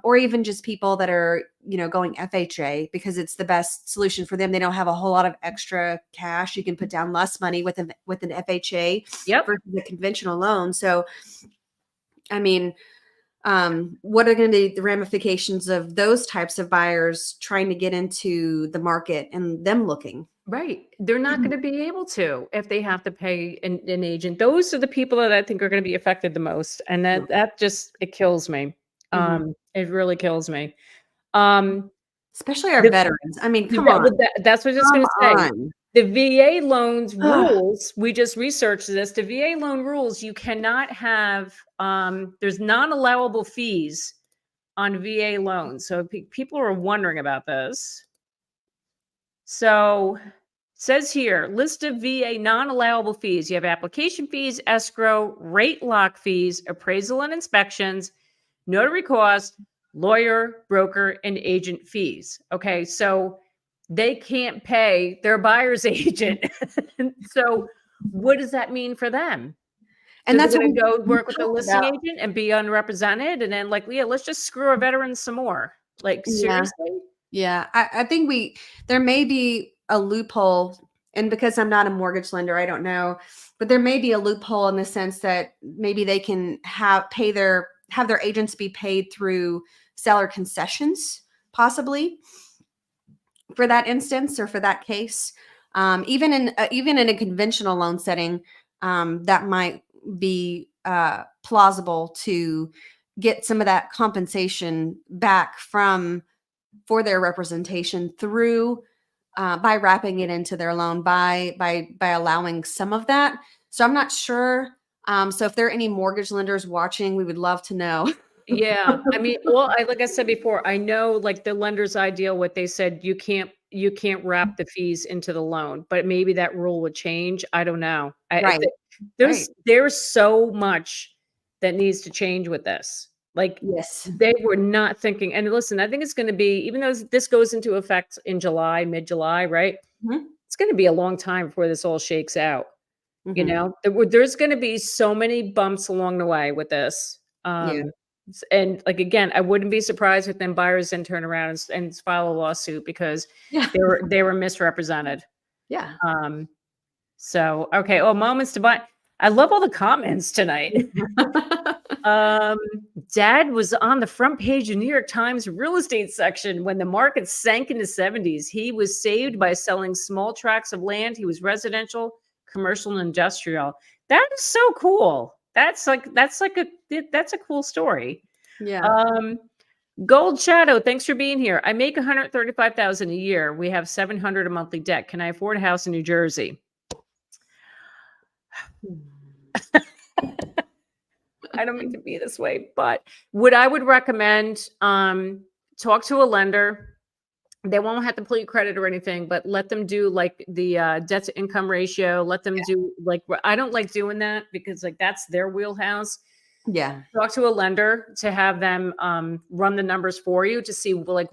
or even just people that are going FHA because it's the best solution for them. They don't have a whole lot of extra cash. You can put down less money with an FHA Yep. versus a conventional loan. So, I mean, what are going to be the ramifications of those types of buyers trying to get into the market and them looking? Right. They're not Mhm. going to be able to if they have to pay an agent. Those are the people that I think are going to be affected the most. And Yeah. that just it kills me. Mhm. It really kills me. Um Especially our the veterans. I mean, The come vet on. with that that's what I was just Come gonna say. on. The VA loans Ugh. rules, we just researched this. The VA loan rules, you cannot have, there's non-allowable fees on VA loans. So people are wondering about this. So Says here, list of VA non-allowable fees. You have application fees, escrow, rate lock fees, appraisal and inspections, notary cost, lawyer, broker, and agent fees. Okay, so they can't pay their buyer's agent. So what does that mean for them? So And they're that's what going to go we work with a talked listing about. agent and be unrepresented, and then like, yeah, let's just screw our veterans some more. Like, Yeah. seriously? Yeah. I think there may be a loophole, and because I'm not a mortgage lender, I don't know, but there may be a loophole in the sense that maybe they can have their agents be paid through seller concessions, possibly for that instance or for that case. Even in a conventional loan setting, that might be plausible to get some of that compensation back for their representation through by wrapping it into their loan by allowing some of that. So I'm not sure. So if there are any mortgage lenders watching, we would love to know. Yeah, I mean, well, like I said before, I know like the lender's ideal, what they said, you can't wrap the fees into the loan, but maybe that rule would change. I don't know. Right. Right. There's so much that needs to change with this. Like Yes. they were not thinking. And listen, I think it's going to be, even though this goes into effect in July, mid-July, right? Mhm. It's going to be a long time before this all shakes out. You Mhm. know, there's going to be so many bumps along the way with this. Yeah. And like again, I wouldn't be surprised if then buyers then turn around and file a lawsuit because Yeah. they were misrepresented. Yeah. Um, so okay. Oh, moments to buy. I love all the comments tonight. Um, Dad was on the front page of New York Times real estate section when the market sank in the 70s. He was saved by selling small tracts of land. He was residential, commercial, and industrial. That is so cool. That's a cool story. Yeah. Um, Gold Shadow, thanks for being here. I make 135,000 a year. We have 700 a monthly debt. Can I afford a house in New Jersey? I don't mean to be this way, but what I would recommend, talk to a lender. They won't have to pull your credit or anything, but let them do like the debt to income ratio. Let them do like, I don't like doing that because like that's their wheelhouse. Yeah. Talk to a lender to have them run the numbers for you to see like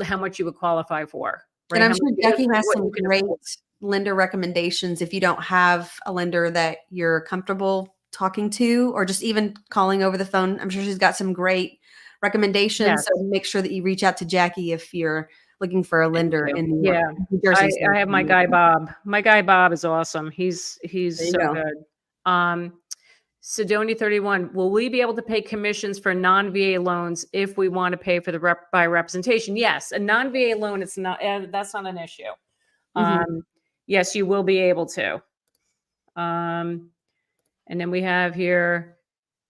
how much you would qualify for. Right? And I'm How sure much, Jackie has what some you can great afford. lender recommendations if you don't have a lender that you're comfortable talking to or just even calling over the phone. I'm sure she's got some great recommendations. Yes. So make sure that you reach out to Jackie if you're looking for a Thank lender you. in New York. Yeah. New Jersey. I have my guy Bob. My guy Bob is awesome. There He's you so go. good. Sidoni 31, will we be able to pay commissions for non-VA loans if we want to pay for the by representation? Yes, a non-VA loan, it's not, that's not an issue. Mhm. Yes, you will be able to. And then we have here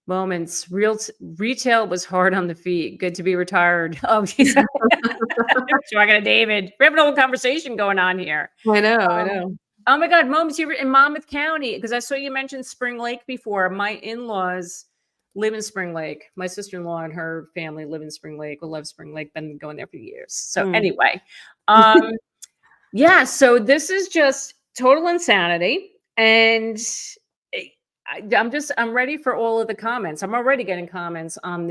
moments. Retail was hard on the feet. Good to be retired. Oh, geez. Talking to David. We have an old conversation going on here. I know. I Um, know. Oh my God, moments you're in Monmouth County, because I saw you mentioned Spring Lake before. My in-laws live in Spring Lake. My sister-in-law and her family live in Spring Lake. We love Spring Lake. Been going there for years. So Mm. anyway, yeah. So this is just total insanity, and I'm ready for all of the comments. I'm already getting comments on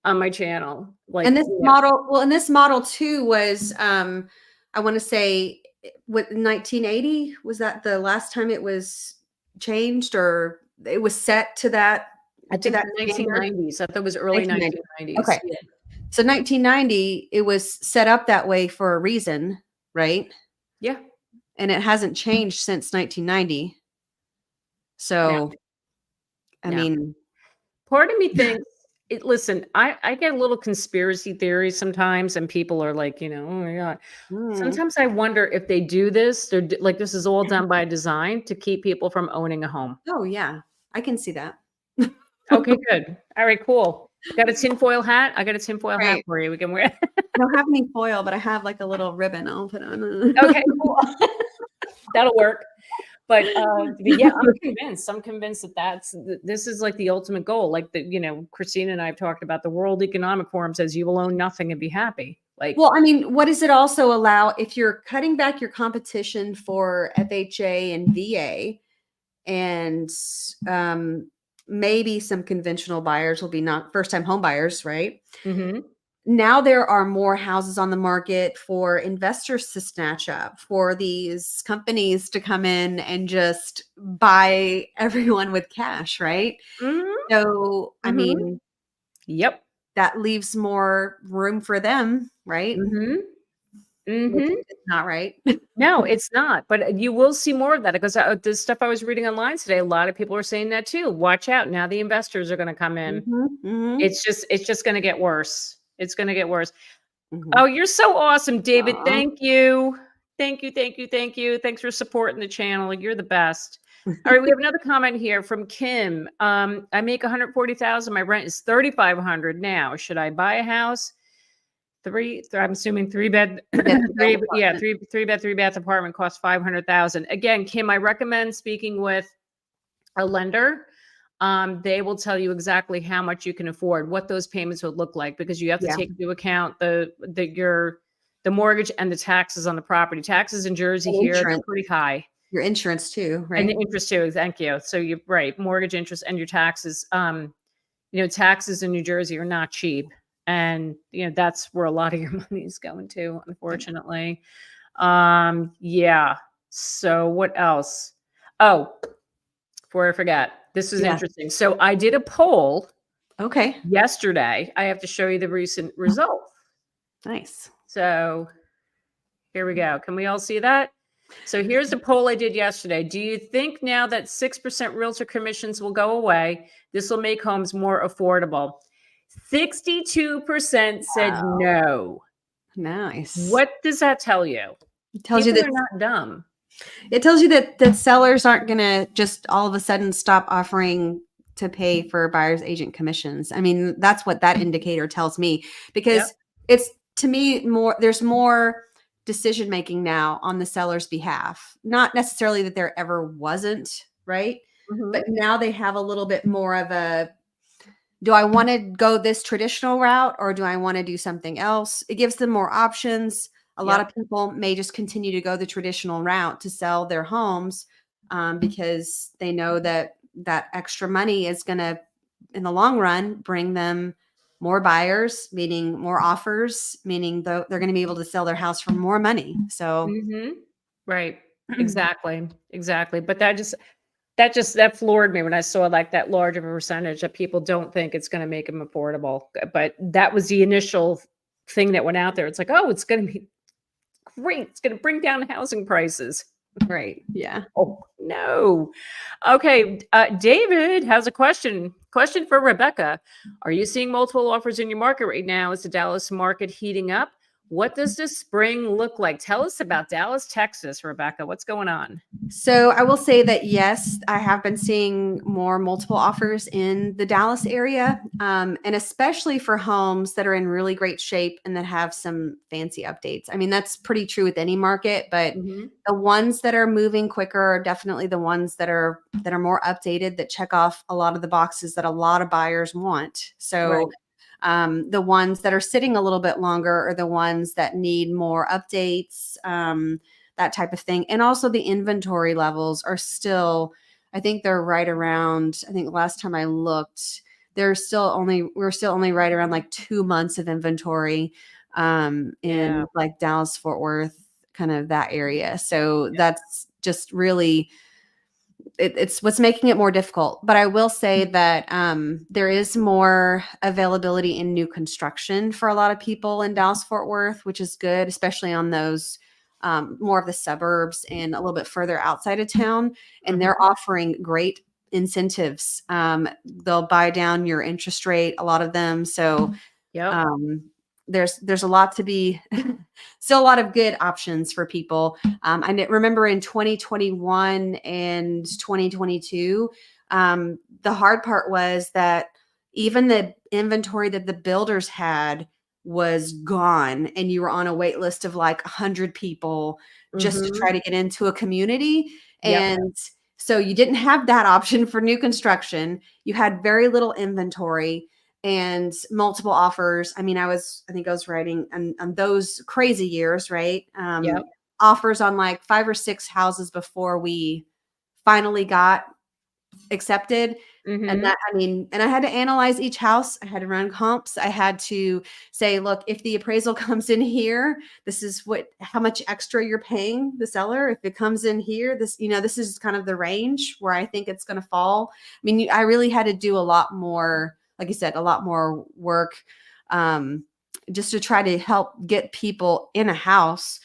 my channel. Like, And this model too was, I want to say, what 1980 was that the last time it was changed or it was set to that I to think that the standard? 1990s. I thought it was early 1990. 1990s. Okay, so 1990 it was set up that way for a reason, right? Yeah. And it hasn't changed since 1990. No. So, I No. mean, Part of me thinks listen, I get a little conspiracy theories sometimes, and people are like, oh my God. mm, Sometimes I wonder if they do this, like this is all done by design to keep people from owning a home. oh yeah, I can see that. Okay, good. All right, cool. Got a tinfoil hat? I got a tinfoil hat Right. for you. We can wear. I don't have any foil, but I have like a little ribbon I'll put on. Okay, cool. That'll work. But yeah, I'm convinced that this is like the ultimate goal. Like Christina and I have talked about, the World Economic Forum says you will own nothing and be happy. Like, Well, I mean, what does it also allow if you're cutting back your competition for FHA and VA and um, maybe some conventional buyers will be not first time home buyers, right? mhm, Now there are more houses on the market for investors to snatch up, for these companies to come in and just buy everyone with cash, right? mhm, So, I mhm. mean, Yep. that leaves more room for them, right? Mhm, Which mhm. is not right. No, it's not, but, you will see more of that because, the stuff I was reading online today, a lot of people are saying that too. Watch out, now the investors are gonna come in. Mhm, mhm, It's just gonna get worse. It's gonna get worse. mhm. Oh, you're so awesome, David. Aw. Thank you. Thank you, thank you, thank you. Thanks for supporting the channel. You're the best. All right, we have another comment here from Kim. I make 140,000. My rent is 3,500 now. Should I buy a house? I'm assuming three bed, 3 bed, 3 bath apartment. three bed, three bath apartment costs 500,000. Again, Kim, I recommend speaking with a lender. They will tell you exactly how much you can afford, what those payments would look like, because you have to Yeah, take into account the mortgage and the taxes on the property. Taxes in Jersey and here, they're insurance. pretty high. Your insurance too, And the right? interest too, thank you. So you're right, mortgage interest and your taxes. Taxes in New Jersey are not cheap. And that's where a lot of your money is going to, Yeah. unfortunately. Yeah. So what else? Oh, before I forget, this is Yeah. interesting. So I did a poll Okay. yesterday. I have to show you the recent results. Nice. So here we go. Can we all see that? So here's the poll I did yesterday. Do you think now that 6% realtor commissions will go away, this will make homes more affordable? 62% said Wow. no. Nice. What does that tell you? It tells you People that are not dumb. sellers aren't gonna just all of a sudden stop offering to pay for buyer's agent commissions. I mean, that's what that indicator tells me Yep. because it's to me more there's more decision making now on the seller's behalf. Not necessarily that there ever wasn't, right? But Mhm. now they have a little bit more of a do I want to go this traditional route or do I want to do something else? It gives them more options. A lot Yep. of people may just continue to go the traditional route to sell their homes because they know that that extra money is going to, in the long run, bring them more buyers, meaning more offers, meaning they're going to be able to sell their house for more money. So, Mhm. Right. Exactly. Exactly. But that floored me when I saw like that large of a percentage that people don't think it's gonna make them affordable. But that was the initial thing that went out there. It's like, "Oh, it's gonna be great. It's gonna bring down housing prices." right. Yeah. Oh, no. Okay, David has a question. Question for Rebecca. Are you seeing multiple offers in your market right now? Is the Dallas market heating up? What does the spring look like? Tell us about Dallas, Texas, Rebecca. What's going on? So I will say that yes, I have been seeing more multiple offers in the Dallas area, and especially for homes that are in really great shape and that have some fancy updates. I mean, that's pretty true with any market, but Mhm. the ones that are moving quicker are definitely the ones that are more updated, that check off a lot of the boxes that a lot of buyers want. So Right. the ones that are sitting a little bit longer are the ones that need more updates. That type of thing. And also the inventory levels are still, I think they're right around, I think last time I looked, we're still only right around like 2 months of inventory Yeah. in like Dallas, Fort Worth, kind of that area. So that's just really it's what's making it more difficult. But I will say that there is more availability in new construction for a lot of people in Dallas Fort Worth, which is good, especially on those more of the suburbs and a little bit further outside of town. And they're Mhm. offering great incentives. They'll buy down your interest rate, a lot of them. So Yep. um, there's a lot to be still a lot of good options for people. Remember in 2021 and 2022, the hard part was that even the inventory that the builders had was gone, and you were on a wait list of like 100 people just to try Mhm. to get into a community. Yep. And so you didn't have that option for new construction. You had very little inventory, and multiple offers. I mean, I think I was writing on those crazy years, right? Yep. Offers on like 5 or 6 houses before we finally got accepted. And Mm-hmm. that, I mean, and I had to analyze each house. I had to run comps. I had to say, look, if the appraisal comes in here, this is how much extra you're paying the seller. If it comes in here, this is kind of the range where I think it's going to fall. I mean, I really had to do a lot more, like you said, a lot more work, just to try to help get people in a house.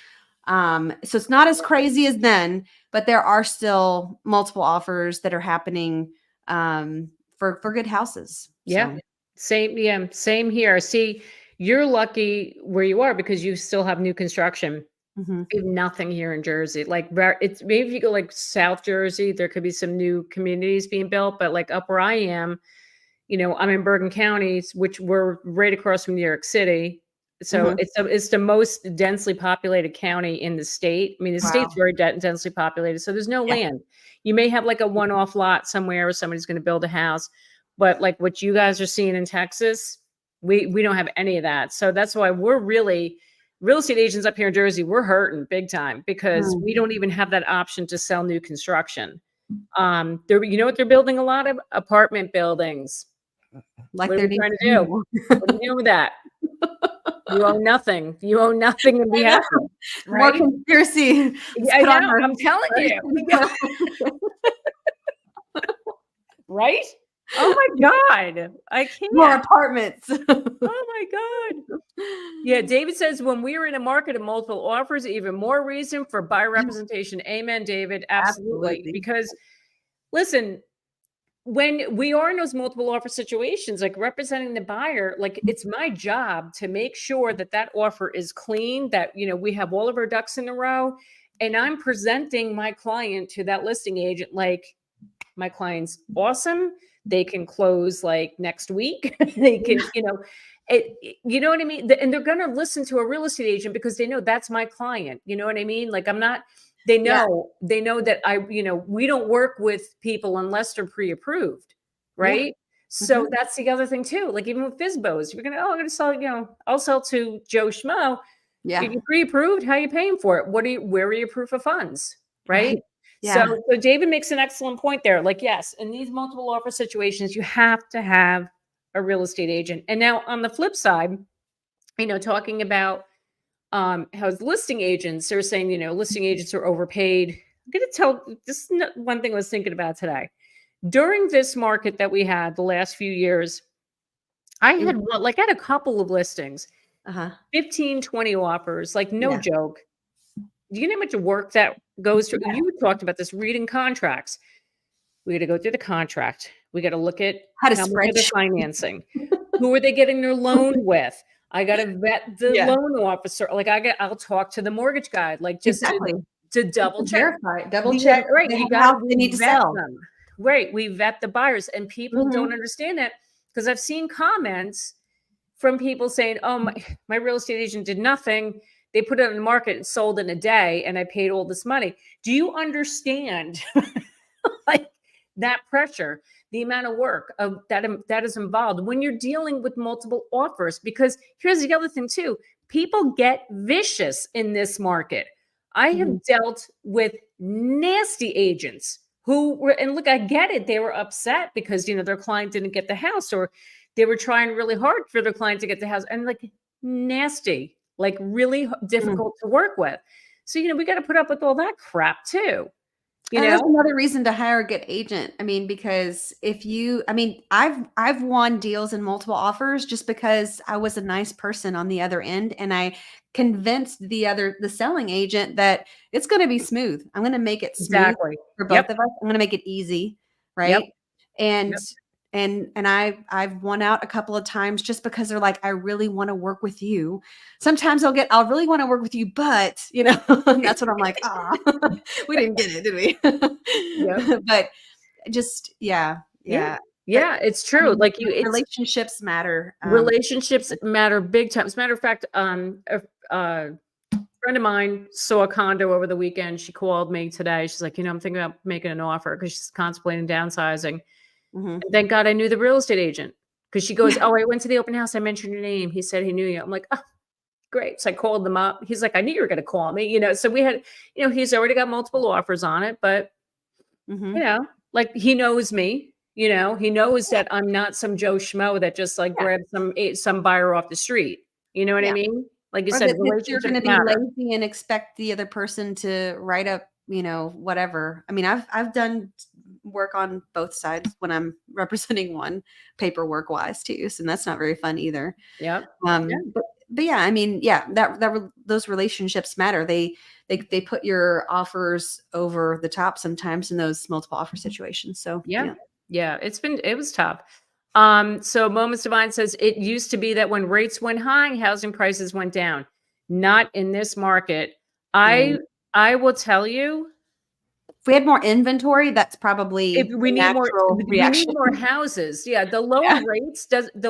So it's not as crazy as then, but there are still multiple offers that are happening for good houses. Yeah. So Same. Yeah. Same here. See, you're lucky where you are because you still have new construction. mhm, We have nothing here in Jersey. Like it's maybe if you go like South Jersey, there could be some new communities being built, but like up where I am, I'm in Bergen County, which we're right across from New York City. So mhm. it's the most densely populated county in the state. I mean, the state's Wow. very densely populated, so there's no Yeah. land. You may have like a one-off lot somewhere where somebody's going to build a house, but like what you guys are seeing in Texas, we don't have any of that. So that's why we're really real estate agents up here in Jersey. We're hurting big time because Mm. we don't even have that option to sell new construction. You know what they're building a lot of apartment buildings. Like What are there we needs trying to to be do? more. What are we doing with that? You own nothing. You own nothing and be I know. happy, More right? conspiracy. Let's Yeah, I put know. on our I'm telling you. Yeah, right? Oh my God. I more can't. apartments. Oh my God. Yeah, David says when we are in a market of multiple offers, even more reason for buyer representation. Amen, David. Absolutely. Absolutely. Because listen, when we are in those multiple offer situations, like representing the buyer, like it's my job to make sure that that offer is clean, that, we have all of our ducks in a row. And I'm presenting my client to that listing agent like, my client's awesome. They can close like next week. They can, you know what I mean? And they're going to listen to a real estate agent because they know that's my client. You know what I mean? Like I'm not, Yeah. they know that we don't work with people unless they're pre-approved. Yeah. Right. So Mhm. that's the other thing too. Like even with FISBOs, you're I'm going to sell, I'll sell to Joe Schmo. Yeah. You pre-approved, how are you paying for it? Where are your proof of funds? Right. Right. So, Yeah. so David makes an excellent point there. Like, yes, in these multiple offer situations, you have to have a real estate agent. And now on the flip side, talking about how listing agents are saying, listing agents are overpaid. I'm going to tell this is one thing I was thinking about today. During this market that we had the last few years, I Mhm. had I had a couple of listings, Uh-huh. 15, 20 offers, like no Yeah. joke. Do you know how much work that goes through? Yeah. You talked about this reading contracts. We got to go through the contract. We got to look at Had a how much are they spreadsheet. financing? Who are they getting their loan with? I got to vet the Yeah. loan officer. I'll talk to the mortgage guy, like just Exactly. to double check. Verify, double check Right. they You have a got to house they need to vet sell. them. Right. We vet the buyers and people don't Mhm. understand that because I've seen comments from people saying, "Oh, my real estate agent did nothing. They put it on the market and sold in a day and I paid all this money." Do you understand like that pressure, the amount of work of that is involved when you're dealing with multiple offers? Because here's the other thing too, people get vicious in this market. I Mhm. have dealt with nasty agents who were, and look, I get it, they were upset because their client didn't get the house, or they were trying really hard for their client to get the house, and like nasty, like really Mm. difficult to work with. So we got to put up with all that crap too, you And that's know another reason to hire a good agent. I mean, because I've won deals in multiple offers just because I was a nice person on the other end and I convinced the selling agent that it's going to be smooth. I'm going to make it smooth Exactly. for both Yep. of us. I'm going to make it easy, Yep. right? And Yep. I've won out a couple of times just because they're like, I really want to work with you. Sometimes I'll really want to work with you, but and that's what I'm like, we didn't get it, did Yep. we? But just yeah, Yeah. yeah. But Yeah, it's I true. mean, Like it's relationships matter. relationships matter big time. As a matter of fact, a friend of mine saw a condo over the weekend. She called me today. She's like, I'm thinking about making an offer because she's contemplating downsizing. Mhm. And thank God I knew the real estate agent 'Cause she goes, "Oh, I went to the open house. I mentioned your name. He said he knew you." I'm like, "Oh, great." So I called them up. He's like, "I knew you were gonna call me," so we had he's already got multiple offers on it, but, Mhm. you know, like, he knows me, he knows that I'm not some Joe Schmo that just, like, Yeah, grabbed some buyer off the street. You know what I yeah. mean? Like you Or said, that you're relationships gonna be matter. lazy and expect the other person to write up, whatever. I mean, I've done work on both sides when I'm representing one paperwork wise too, so that's not very fun either. Yep. Yeah. But yeah, I mean, yeah, those relationships matter. They put your offers over the top sometimes in those multiple offer situations. So Yeah. yeah. Yeah, it was tough. So Moments Divine says it used to be that when rates went high, housing prices went down. Not in this market. Yeah. I will tell you, If we had more inventory, that's if probably the natural we need reaction. more houses. Yeah, Yeah. the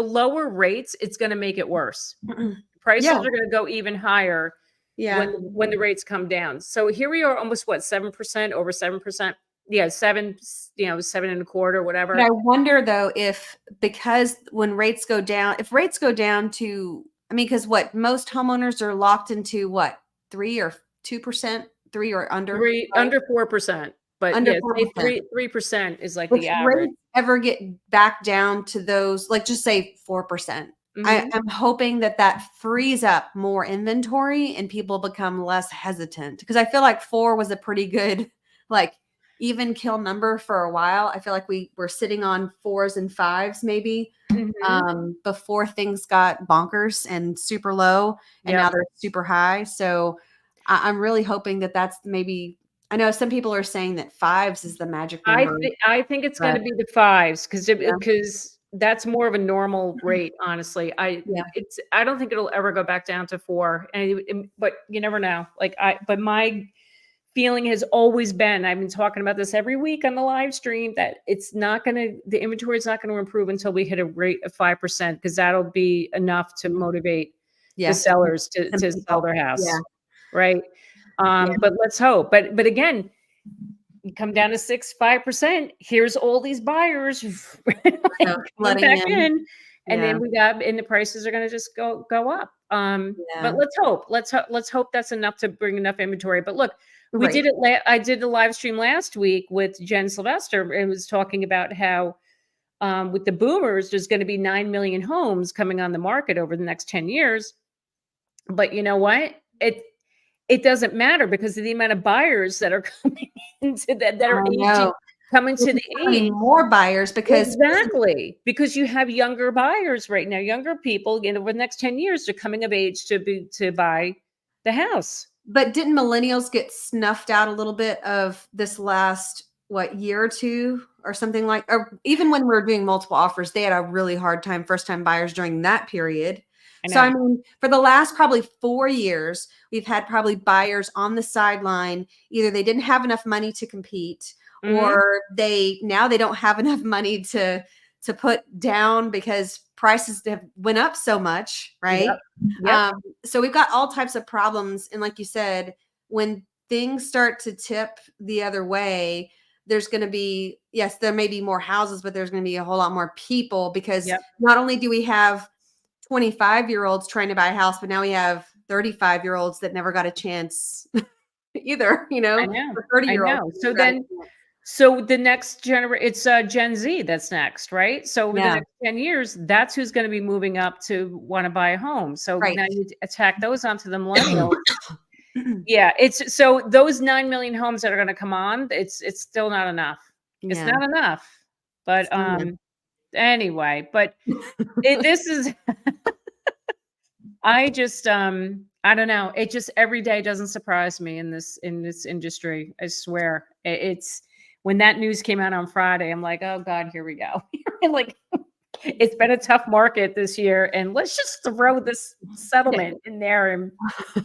lower rates, it's gonna make it worse. Yeah. Prices are gonna go even higher Yeah. when the rates come down. So here we are almost what, 7%, over 7%? Yeah, 7, 7 and a quarter, But I whatever. wonder though if because when rates go down, if rates go down to, I mean, because what most homeowners are locked into what 3 or 2%, 3 or under, 3 right? under 4%, but Under yeah, say 4%. 3% is like If the average. rates ever get back down to those, like just say 4%, Mhm, I'm hoping that that frees up more inventory and people become less hesitant because I feel like 4 was a pretty good, like, even kill number for a while. I feel like we were sitting on 4s and 5s maybe, mhm, before things got bonkers and super low, and now yep. they're super high. So I'm really hoping that that's maybe, I know some people are saying that 5s is the magic number, I think it's but gonna be the 5s yeah. because that's more of a normal rate, honestly. Yeah. I don't think it'll ever go back down to 4, but you never know. But my feeling has always been, I've been talking about this every week on the live stream, that the inventory is not gonna improve until we hit a rate of 5% because 'cause that'll be enough to motivate the Yeah, sellers some to sell people. their Yeah, house, right? yeah. But let's hope. But again, you come down to 6, 5%, here's all these buyers So coming flooding back in. in, and Yeah, then the prices are gonna just go up. But yeah. let's hope that's enough to bring enough inventory. But look, Right. I did a live stream last week with Jen Sylvester, and was talking about how, with the boomers, there's gonna be 9 million homes coming on the market over the next 10 years. But you know what? It doesn't matter because of the amount of buyers that are coming into that are I aging, know. coming There's to the so many age. more buyers because Exactly, because you have younger buyers right now, younger people, over the next 10 years, they're coming of age to buy the house. but didn't millennials get snuffed out a little bit of this last, what, year or 2 or something, like, or even when we were doing multiple offers, they had a really hard time first time buyers during that period. I So, I know. mean, for the last probably 4 years, we've had probably buyers on the sideline. Either they didn't have enough money to compete, Mhm. or they don't have enough money to put down because prices have went up so much, right? Yep. Yep. So we've got all types of problems. And like you said, when things start to tip the other way, there's going to be, yes, there may be more houses, but there's going to be a whole lot more people because Yep. not only do we have 25-year-olds trying to buy a house, but now we have 35-year-olds that never got a chance either, I know. or I 30-year-olds know. that never got a chance. So the next it's, Gen Z that's next, right? So over the Yeah, next 10 years, that's who's gonna be moving up to wanna buy a home. So right. now you attack those onto the millennials. Yeah, it's so those 9 million homes that are gonna come on, it's still not enough. It's Yeah. not enough. But, So, yeah. anyway, but this is I just, I don't know. It just every day doesn't surprise me in this industry. I swear. It's when that news came out on Friday, I'm like, oh God, here we go. Like, it's been a tough market this year, and let's just throw this Yeah. settlement in there and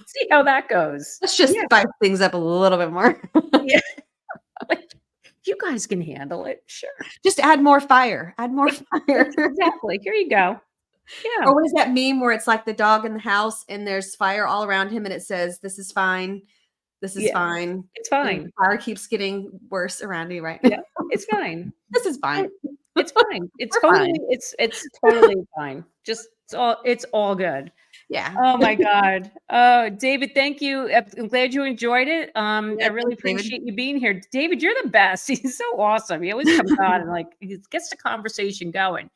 see how that goes. Let's just Yeah, spice things up a little bit more. yeah. Like, you guys can handle it, sure. Just add more fire. Add more fire. Exactly. Here you go. Yeah. Or what is that meme where it's like the dog in the house and there's fire all around him and it says, "This is fine. This is Yeah, fine. it's And fine. the fire keeps getting worse around me right Yeah, now. it's fine. This is fine. It's fine. It's We're totally fine. it's totally fine. Just it's all good. Yeah. Oh my God. David, thank you. I'm glad you enjoyed it. I Yeah, really thanks, David. appreciate you being here. David, you're the best. He's so awesome. He always comes on and like he gets the conversation going.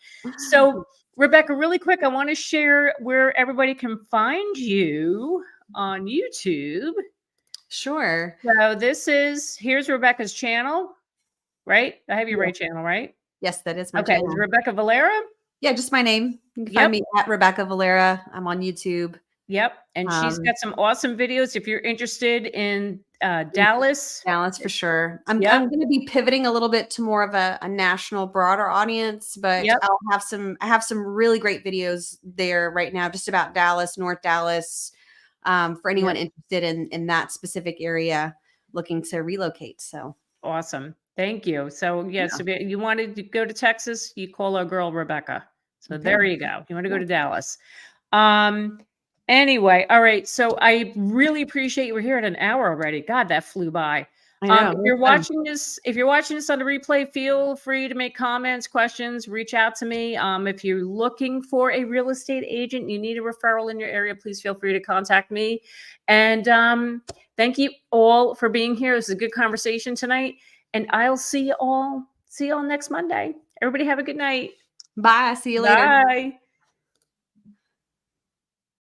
So, Rebecca, really quick, I want to share where everybody can find you on YouTube. Sure. So here's Rebecca's channel, right? I have your Yeah. right channel, right? Yes, that is my Okay, it's channel. Rebecca Valera. Yeah, just my name. You can find Yep. me at Rebecca Valera. I'm on YouTube. Yep. And she's Um, got some awesome videos if you're interested in Dallas. Balance for sure. I'm Yep. going to be pivoting a little bit to more of a national, broader audience, but Yep. I have some really great videos there right now, just about Dallas, North Dallas, for anyone Yep. interested in that specific area, looking to relocate. So Awesome. Thank you. So yes, yeah, if you wanted to go to Texas, you call our girl Rebecca. So okay, there you go. You want to go yeah, to Dallas. Um, anyway, all right. So I really appreciate you were here at an hour already. God, that flew by. I know. If It was you're fun. watching this on the replay, feel free to make comments, questions, reach out to me. If you're looking for a real estate agent, you need a referral in your area, please feel free to contact me. And thank you all for being here. This is a good conversation tonight. And I'll see you all next Monday. Everybody have a good night. Bye. See you later. Bye.